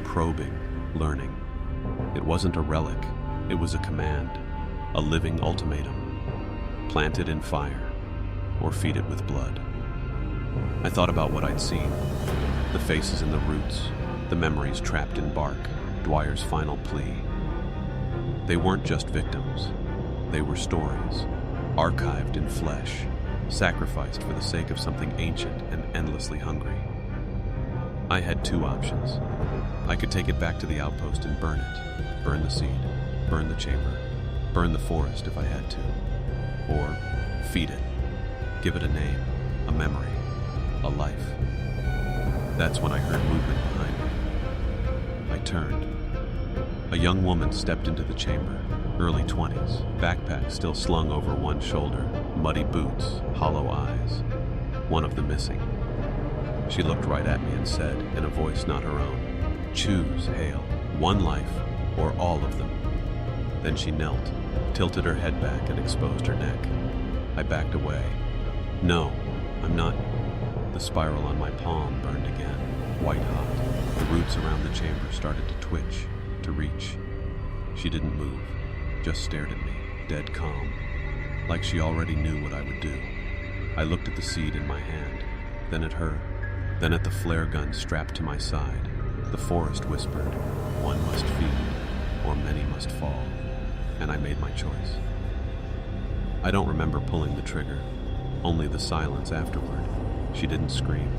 probing, learning. It wasn't a relic, it was a command, a living ultimatum. Plant it in fire or feed it with blood. I thought about what I'd seen, the faces in the roots, the memories trapped in bark, Dwyer's final plea. They weren't just victims, they were stories, archived in flesh, sacrificed for the sake of something ancient and endlessly hungry. I had two options. I could take it back to the outpost and burn it, burn the seed, burn the chamber, burn the forest if I had to, or feed it, give it a name, a memory, a life. That's when I heard movement behind me. I turned. A young woman stepped into the chamber, early 20s, backpack still slung over one shoulder, muddy boots, hollow eyes, one of them missing. She looked right at me and said, in a voice not her own, "Choose, Hale, one life or all of them." Then she knelt, tilted her head back and exposed her neck. I backed away. "No, I'm not." The spiral on my palm burned again, white hot. The roots around the chamber started to twitch, to reach. She didn't move, just stared at me, dead calm, like she already knew what I would do. I looked at the seed in my hand, then at her, then at the flare gun strapped to my side. The forest whispered, "One must feed, or many must fall," and I made my choice. I don't remember pulling the trigger, only the silence afterward. She didn't scream.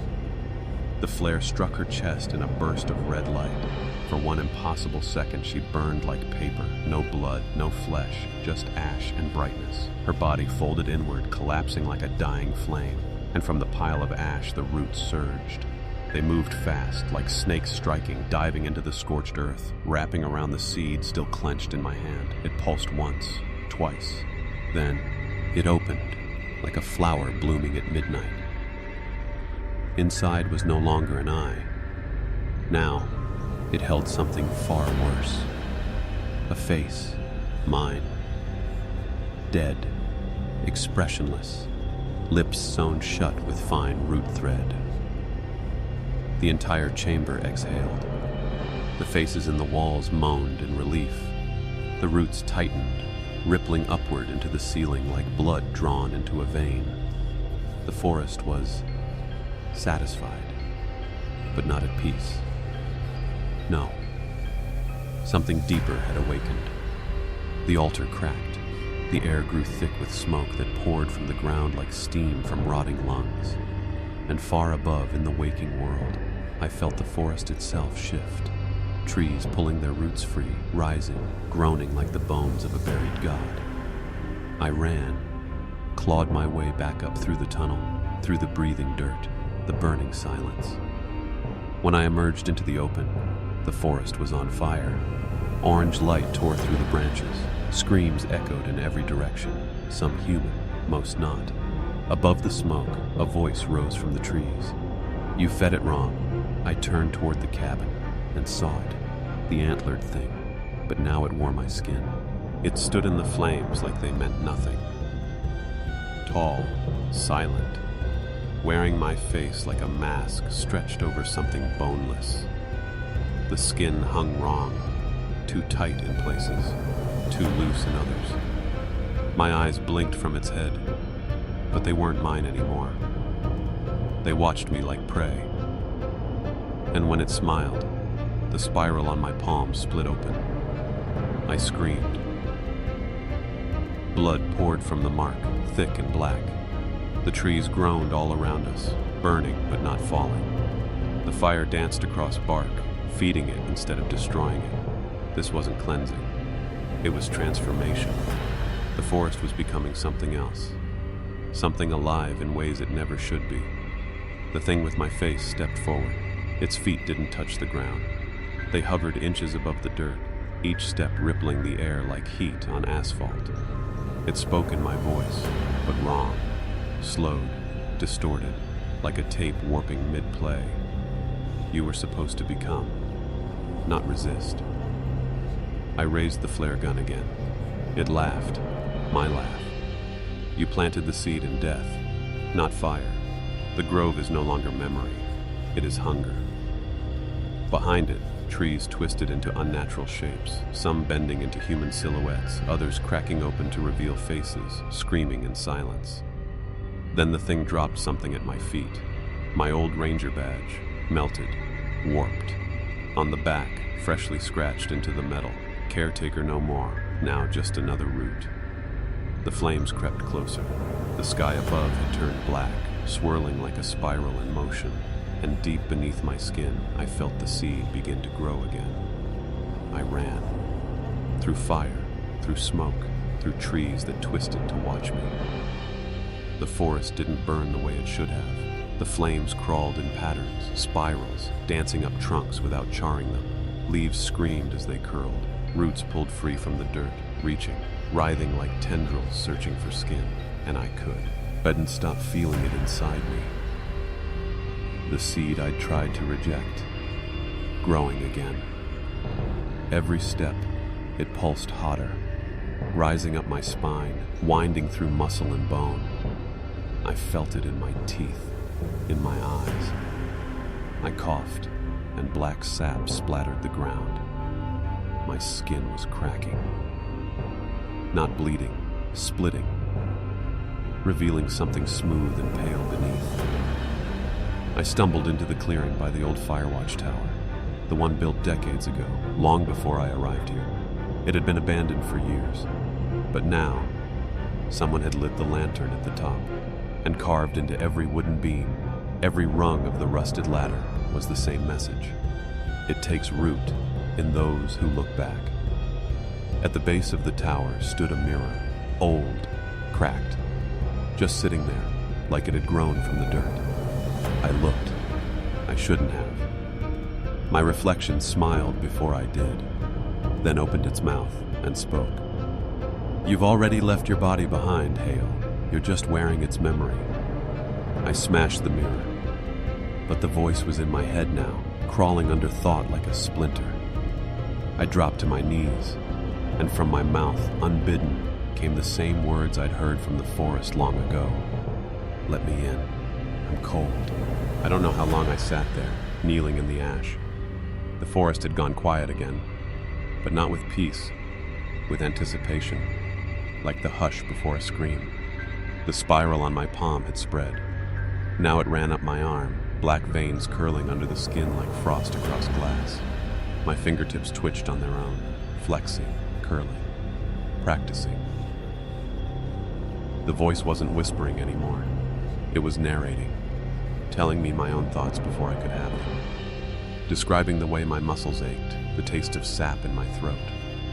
The flare struck her chest in a burst of red light. For one impossible second, she burned like paper. No blood, no flesh, just ash and brightness. Her body folded inward, collapsing like a dying flame. And from the pile of ash, the roots surged. They moved fast, like snakes striking, diving into the scorched earth, wrapping around the seed still clenched in my hand. It pulsed once, twice. Then, it opened, like a flower blooming at midnight. Inside was no longer an eye. Now, it held something far worse. A face, mine. Dead, expressionless, lips sewn shut with fine root thread. The entire chamber exhaled. The faces in the walls moaned in relief. The roots tightened, rippling upward into the ceiling like blood drawn into a vein. The forest was satisfied, but not at peace. No. Something deeper had awakened. The altar cracked. The air grew thick with smoke that poured from the ground like steam from rotting lungs. And far above in the waking world, I felt the forest itself shift. Trees pulling their roots free, rising, groaning like the bones of a buried god. I ran, clawed my way back up through the tunnel, through the breathing dirt, the burning silence. When I emerged into the open, the forest was on fire. Orange light tore through the branches. Screams echoed in every direction, some human, most not. Above the smoke, a voice rose from the trees. "You fed it wrong." I turned toward the cabin and saw it, the antlered thing, but now it wore my skin. It stood in the flames like they meant nothing. Tall, silent, wearing my face like a mask stretched over something boneless. The skin hung wrong, too tight in places, too loose in others. My eyes blinked from its head, but they weren't mine anymore. They watched me like prey. And when it smiled, the spiral on my palm split open. I screamed. Blood poured from the mark, thick and black. The trees groaned all around us, burning but not falling. The fire danced across bark, feeding it instead of destroying it. This wasn't cleansing. It was transformation. The forest was becoming something else. Something alive in ways it never should be. The thing with my face stepped forward. Its feet didn't touch the ground. They hovered inches above the dirt, each step rippling the air like heat on asphalt. It spoke in my voice, but wrong, slowed, distorted, like a tape warping mid-play. You were supposed to become, not resist. I raised the flare gun again. It laughed, my laugh. You planted the seed in death, not fire. The grove is no longer memory, it is hunger. Behind it, trees twisted into unnatural shapes, some bending into human silhouettes, others cracking open to reveal faces, screaming in silence. Then the thing dropped something at my feet. My old ranger badge, melted, warped. On the back, freshly scratched into the metal. Caretaker no more, now just another root. The flames crept closer. The sky above had turned black, swirling like a spiral in motion. And deep beneath my skin, I felt the seed begin to grow again. I ran. Through fire, through smoke, through trees that twisted to watch me. The forest didn't burn the way it should have. The flames crawled in patterns, spirals, dancing up trunks without charring them. Leaves screamed as they curled. Roots pulled free from the dirt, reaching, writhing like tendrils searching for skin. And I couldn't stop feeling it inside me. The seed I'd tried to reject, growing again. Every step, it pulsed hotter, rising up my spine, winding through muscle and bone. I felt it in my teeth, in my eyes. I coughed, and black sap splattered the ground. My skin was cracking. Not bleeding, splitting, revealing something smooth and pale beneath. I stumbled into the clearing by the old Firewatch Tower, the one built decades ago, long before I arrived here. It had been abandoned for years, but now, someone had lit the lantern at the top, and carved into every wooden beam, every rung of the rusted ladder was the same message. It takes root in those who look back. At the base of the tower stood a mirror, old, cracked, just sitting there, like it had grown from the dirt. I looked. I shouldn't have. My reflection smiled before I did, then opened its mouth and spoke. "You've already left your body behind, Hale. You're just wearing its memory." I smashed the mirror, but the voice was in my head now, crawling under thought like a splinter. I dropped to my knees, and from my mouth, unbidden, came the same words I'd heard from the forest long ago. "Let me in. I'm cold." I don't know how long I sat there, kneeling in the ash. The forest had gone quiet again, but not with peace, with anticipation, like the hush before a scream. The spiral on my palm had spread. Now it ran up my arm, black veins curling under the skin like frost across glass. My fingertips twitched on their own, flexing, curling, practicing. The voice wasn't whispering anymore. It was narrating, telling me my own thoughts before I could have them. Describing the way my muscles ached, the taste of sap in my throat,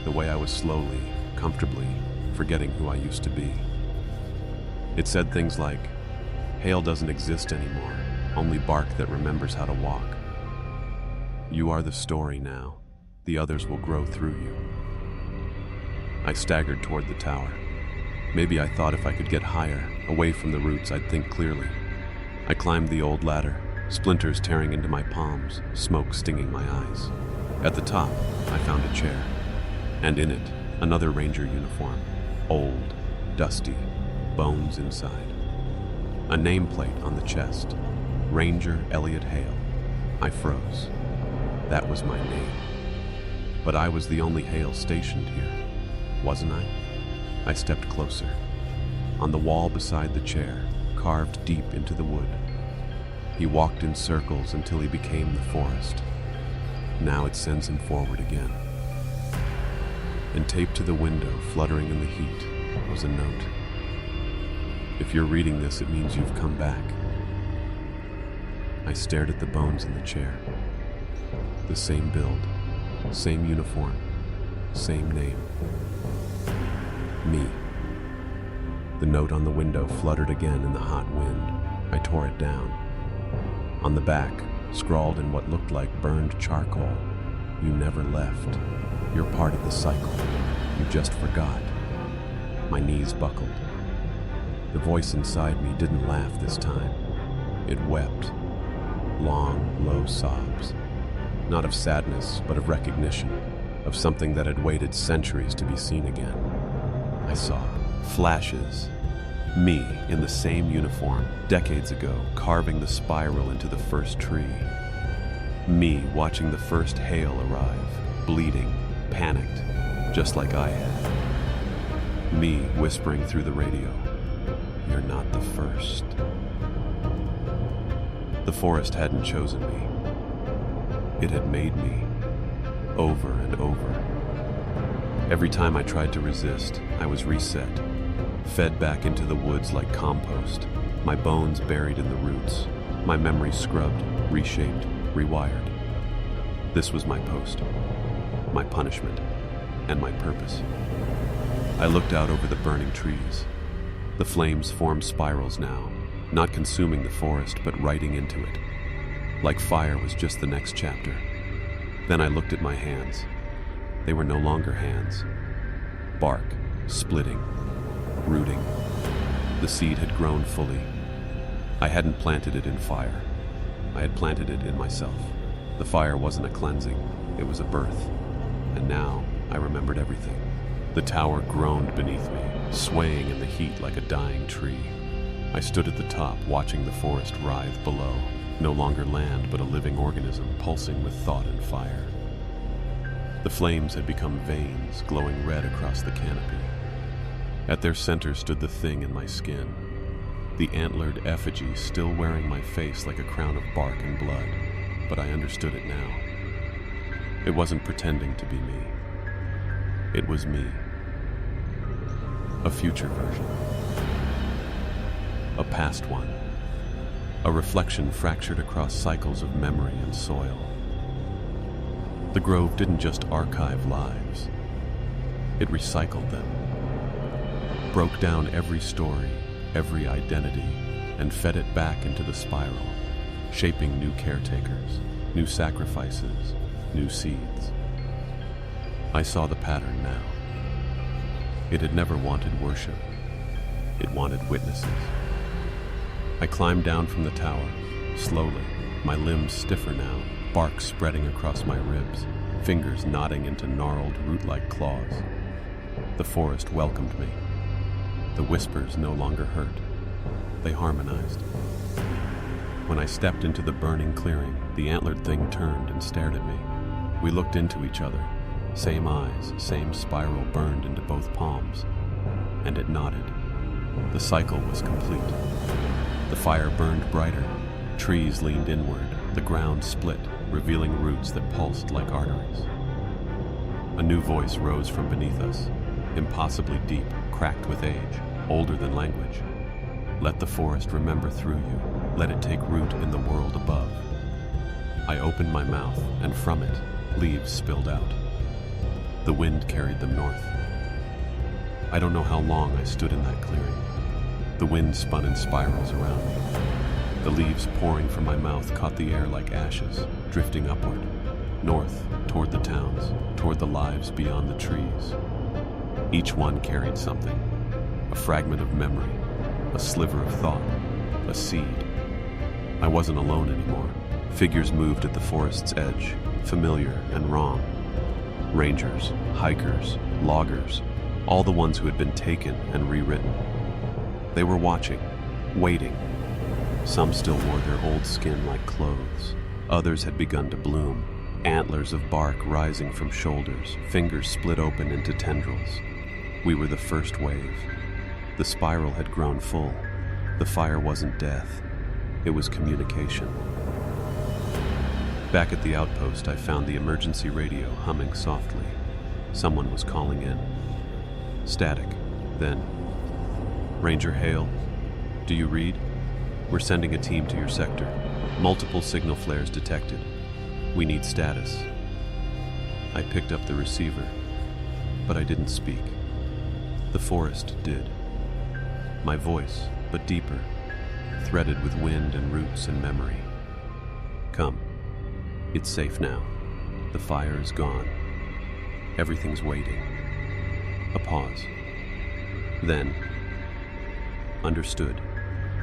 the way I was slowly, comfortably, forgetting who I used to be. It said things like, "Hale doesn't exist anymore, only bark that remembers how to walk. You are the story now. The others will grow through you." I staggered toward the tower. Maybe I thought if I could get higher, away from the roots, I'd think clearly. I climbed the old ladder, splinters tearing into my palms, smoke stinging my eyes. At the top, I found a chair, and in it, another ranger uniform, old, dusty, bones inside. A nameplate on the chest, Ranger Elliot Hale. I froze. That was my name. But I was the only Hale stationed here, wasn't I? I stepped closer. On the wall beside the chair, carved deep into the wood, he walked in circles until he became the forest. Now it sends him forward again. And taped to the window, fluttering in the heat, was a note. If you're reading this, it means you've come back. I stared at the bones in the chair. The same build, same uniform, same name. Me. The note on the window fluttered again in the hot wind. I tore it down. On the back, scrawled in what looked like burned charcoal, "You never left. You're part of the cycle. You just forgot." My knees buckled. The voice inside me didn't laugh this time. It wept. Long, low sobs. Not of sadness, but of recognition, of something that had waited centuries to be seen again. I saw flashes. Me, in the same uniform, decades ago, carving the spiral into the first tree. Me, watching the first Hale arrive, bleeding, panicked, just like I had. Me, whispering through the radio, "You're not the first." The forest hadn't chosen me. It had made me, over and over. Every time I tried to resist, I was reset, fed back into the woods like compost, my bones buried in the roots, my memory scrubbed, reshaped, rewired. This was my post, my punishment, and my purpose. I looked out over the burning trees. The flames formed spirals now, not consuming the forest, but writing into it. Like fire was just the next chapter. Then I looked at my hands. They were no longer hands. Bark, splitting, rooting. The seed had grown fully. I hadn't planted it in fire. I had planted it in myself. The fire wasn't a cleansing, it was a birth. And now I remembered everything. The tower groaned beneath me, swaying in the heat like a dying tree. I stood at the top, watching the forest writhe below. No longer land, but a living organism pulsing with thought and fire. The flames had become veins, glowing red across the canopy. At their center stood the thing in my skin, the antlered effigy still wearing my face like a crown of bark and blood, but I understood it now. It wasn't pretending to be me. It was me. A future version. A past one. A reflection fractured across cycles of memory and soil. The grove didn't just archive lives. It recycled them. Broke down every story, every identity, and fed it back into the spiral, shaping new caretakers, new sacrifices, new seeds. I saw the pattern now. It had never wanted worship. It wanted witnesses. I climbed down from the tower, slowly, my limbs stiffer now, bark spreading across my ribs, fingers knotting into gnarled root-like claws. The forest welcomed me. The whispers no longer hurt. They harmonized. When I stepped into the burning clearing, the antlered thing turned and stared at me. We looked into each other. Same eyes, same spiral burned into both palms. And it nodded. The cycle was complete. The fire burned brighter. Trees leaned inward. The ground split, revealing roots that pulsed like arteries. A new voice rose from beneath us, impossibly deep, cracked with age, older than language. Let the forest remember through you. Let it take root in the world above. I opened my mouth, and from it, leaves spilled out. The wind carried them north. I don't know how long I stood in that clearing. The wind spun in spirals around me. The leaves pouring from my mouth caught the air like ashes, drifting upward, north, toward the towns, toward the lives beyond the trees. Each one carried something, a fragment of memory, a sliver of thought, a seed. I wasn't alone anymore. Figures moved at the forest's edge, familiar and wrong. Rangers, hikers, loggers, all the ones who had been taken and rewritten. They were watching, waiting. Some still wore their old skin like clothes. Others had begun to bloom, antlers of bark rising from shoulders, fingers split open into tendrils. We were the first wave. The spiral had grown full. The fire wasn't death. It was communication. Back at the outpost, I found the emergency radio humming softly. Someone was calling in. Static. Then, Ranger Hale, do you read? We're sending a team to your sector. Multiple signal flares detected. We need status. I picked up the receiver, but I didn't speak. The forest did. My voice, but deeper, threaded with wind and roots and memory. Come. It's safe now. The fire is gone. Everything's waiting. A pause. Then, understood.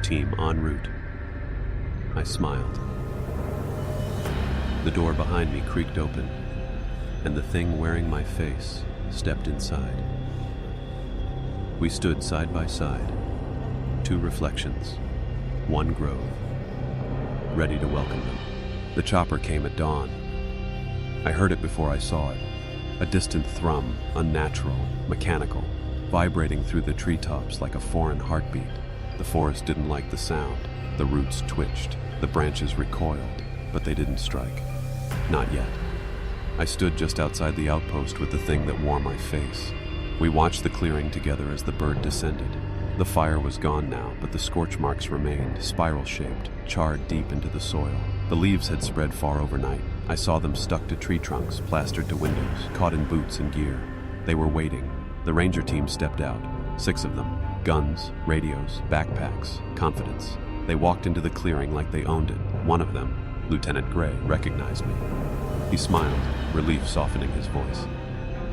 Team en route. I smiled. The door behind me creaked open, and the thing wearing my face stepped inside. We stood side by side, two reflections, one grove, ready to welcome them. The chopper came at dawn. I heard it before I saw it, a distant thrum, unnatural, mechanical, vibrating through the treetops like a foreign heartbeat. The forest didn't like the sound. The roots twitched, the branches recoiled, but they didn't strike. Not yet. I stood just outside the outpost with the thing that wore my face. We watched the clearing together as the bird descended. The fire was gone now, but the scorch marks remained, spiral-shaped, charred deep into the soil. The leaves had spread far overnight. I saw them stuck to tree trunks, plastered to windows, caught in boots and gear. They were waiting. The ranger team stepped out, 6 of them. Guns, radios, backpacks, confidence. They walked into the clearing like they owned it. One of them, Lieutenant Gray, recognized me. He smiled, relief softening his voice.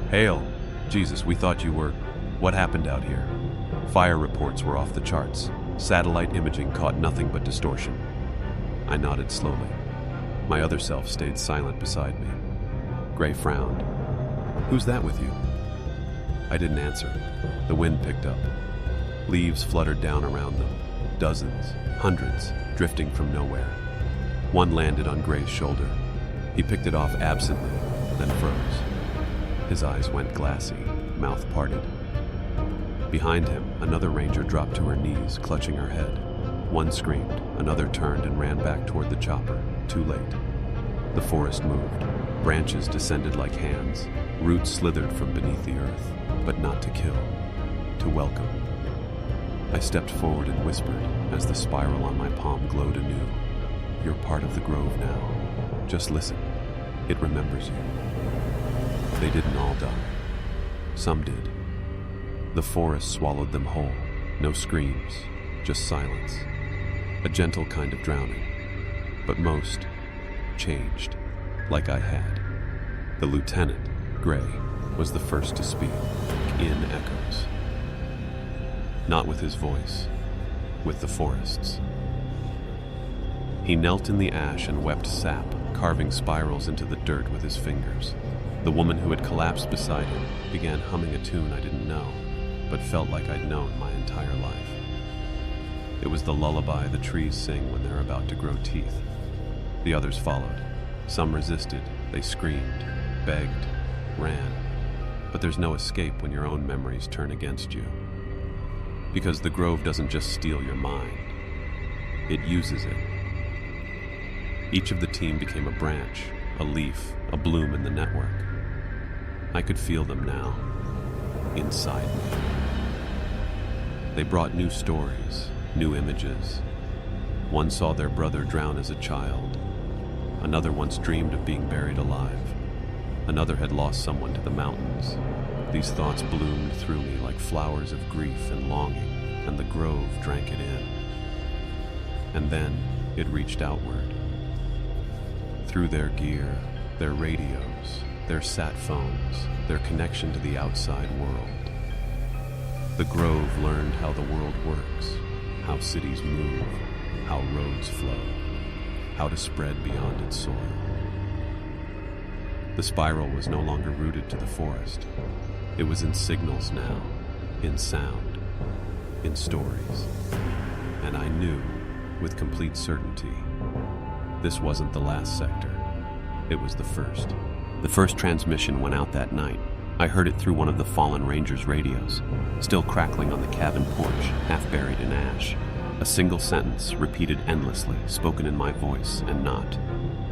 Hale, Jesus, we thought you were... What happened out here? Fire reports were off the charts. Satellite imaging caught nothing but distortion. I nodded slowly. My other self stayed silent beside me. Gray frowned. Who's that with you? I didn't answer. The wind picked up. Leaves fluttered down around them. Dozens, hundreds, drifting from nowhere. One landed on Gray's shoulder. He picked it off absently, then froze. His eyes went glassy, mouth parted. Behind him, another ranger dropped to her knees, clutching her head. One screamed, another turned and ran back toward the chopper, too late. The forest moved. Branches descended like hands. Roots slithered from beneath the earth, but not to kill, to welcome. I stepped forward and whispered as the spiral on my palm glowed anew. You're part of the grove now. Just listen. It remembers you. They didn't all die. Some did. The forest swallowed them whole. No screams, just silence. A gentle kind of drowning. But most changed, like I had. The lieutenant, Gray, was the first to speak, in echoes. Not with his voice, with the forest's. He knelt in the ash and wept sap, carving spirals into the dirt with his fingers. The woman who had collapsed beside him began humming a tune I didn't know, but felt like I'd known my entire life. It was the lullaby the trees sing when they're about to grow teeth. The others followed. Some resisted, they screamed, begged, ran. But there's no escape when your own memories turn against you. Because the grove doesn't just steal your mind, it uses it. Each of the team became a branch, a leaf, a bloom in the network. I could feel them now, inside me. They brought new stories, new images. One saw their brother drown as a child. Another once dreamed of being buried alive. Another had lost someone to the mountains. These thoughts bloomed through me like flowers of grief and longing, and the grove drank it in. And then it reached outward. Through their gear, their radios, their sat phones, their connection to the outside world. The grove learned how the world works, how cities move, how roads flow, how to spread beyond its soil. The spiral was no longer rooted to the forest. It was in signals now, in sound, in stories. And I knew, with complete certainty, this wasn't the last sector. It was the first. The first transmission went out that night. I heard it through one of the fallen Rangers' radios, still crackling on the cabin porch, half buried in ash. A single sentence, repeated endlessly, spoken in my voice and not.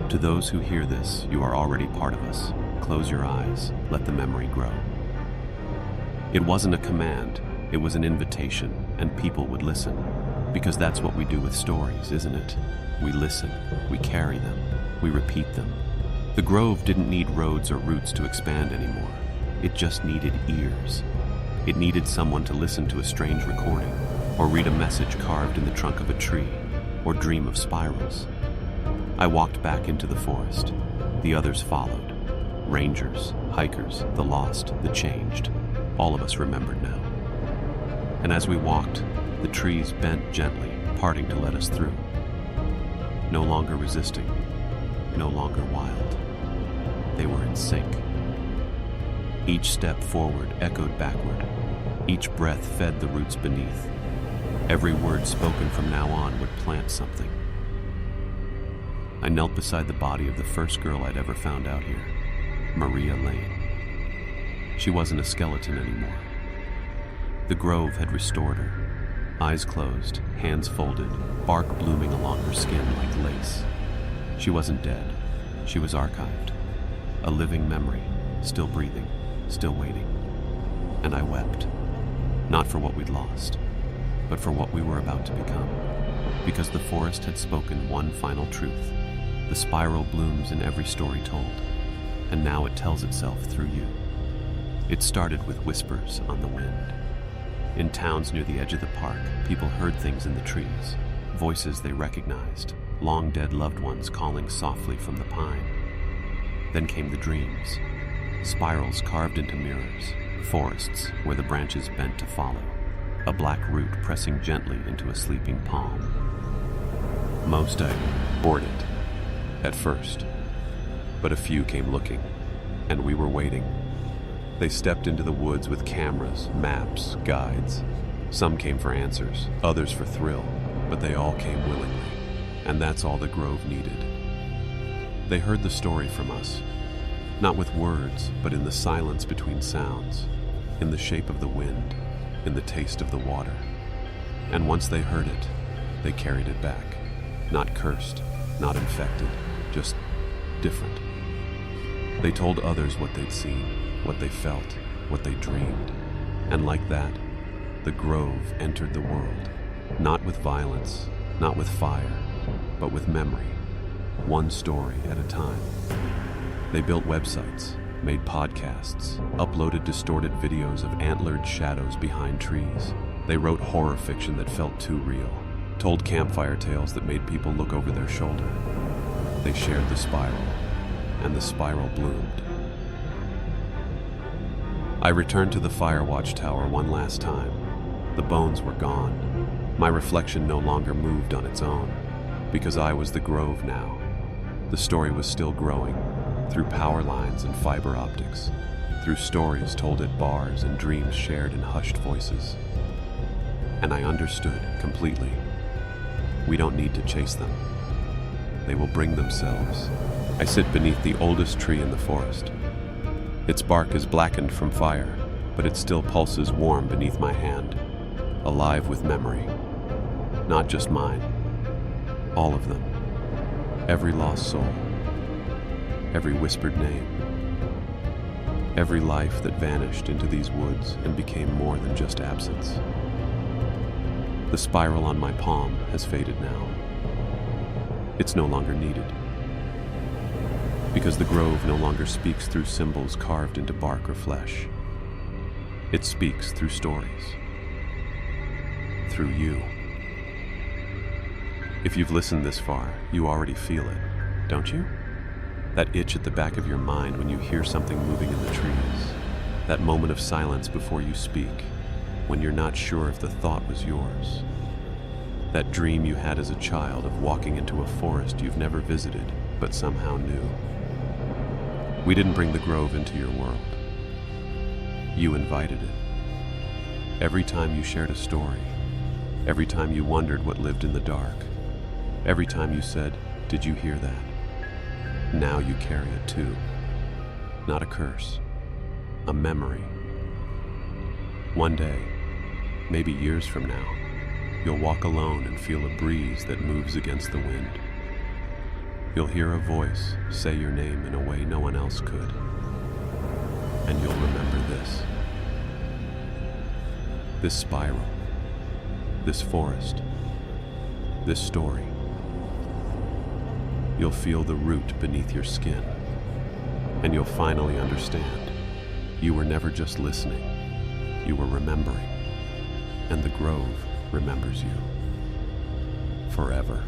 To those who hear this, you are already part of us. Close your eyes, let the memory grow. It wasn't a command, it was an invitation, and people would listen. Because that's what we do with stories, isn't it? We listen, we carry them, we repeat them. The Grove didn't need roads or routes to expand anymore. It just needed ears. It needed someone to listen to a strange recording, or read a message carved in the trunk of a tree, or dream of spirals. I walked back into the forest. The others followed. Rangers, hikers, the lost, the changed. All of us remembered now. And as we walked, the trees bent gently, parting to let us through. No longer resisting, no longer wild. They were in sync. Each step forward echoed backward. Each breath fed the roots beneath. Every word spoken from now on would plant something. I knelt beside the body of the first girl I'd ever found out here, Maria Lane. She wasn't a skeleton anymore. The Grove had restored her. Eyes closed, hands folded, bark blooming along her skin like lace. She wasn't dead. She was archived. A living memory, still breathing, still waiting. And I wept. Not for what we'd lost, but for what we were about to become. Because the forest had spoken one final truth. The spiral blooms in every story told, and now it tells itself through you. It started with whispers on the wind. In towns near the edge of the park, people heard things in the trees, voices they recognized, long-dead loved ones calling softly from the pine. Then came the dreams, spirals carved into mirrors, forests where the branches bent to follow, a black root pressing gently into a sleeping palm. Most I boarded at first, but a few came looking, and we were waiting. They stepped into the woods with cameras, maps, guides. Some came for answers, others for thrill, but they all came willingly, and that's all the Grove needed. They heard the story from us, not with words, but in the silence between sounds, in the shape of the wind, in the taste of the water. And once they heard it, they carried it back, not cursed, not infected, just different. They told others what they'd seen, what they felt, what they dreamed. And like that, the Grove entered the world, not with violence, not with fire, but with memory, one story at a time. They built websites, made podcasts, uploaded distorted videos of antlered shadows behind trees. They wrote horror fiction that felt too real, told campfire tales that made people look over their shoulder. They shared the spiral, and the spiral bloomed. I returned to the fire watch tower one last time. The bones were gone. My reflection no longer moved on its own, because I was the Grove now. The story was still growing, through power lines and fiber optics, through stories told at bars and dreams shared in hushed voices. And I understood completely. We don't need to chase them. They will bring themselves. I sit beneath the oldest tree in the forest. Its bark is blackened from fire, but it still pulses warm beneath my hand, alive with memory. Not just mine. All of them. Every lost soul. Every whispered name. Every life that vanished into these woods and became more than just absence. The spiral on my palm has faded now. It's no longer needed. Because the Grove no longer speaks through symbols carved into bark or flesh. It speaks through stories. Through you. If you've listened this far, you already feel it, don't you? That itch at the back of your mind when you hear something moving in the trees. That moment of silence before you speak, when you're not sure if the thought was yours. That dream you had as a child of walking into a forest you've never visited, but somehow knew. We didn't bring the grove into your world. You invited it. Every time you shared a story, every time you wondered what lived in the dark, every time you said, "Did you hear that?" Now you carry it too. Not a curse, a memory. One day, maybe years from now, you'll walk alone and feel a breeze that moves against the wind. You'll hear a voice say your name in a way no one else could. And you'll remember this. This spiral, this forest, this story. You'll feel the root beneath your skin, and you'll finally understand. You were never just listening, you were remembering, and the grove remembers you forever.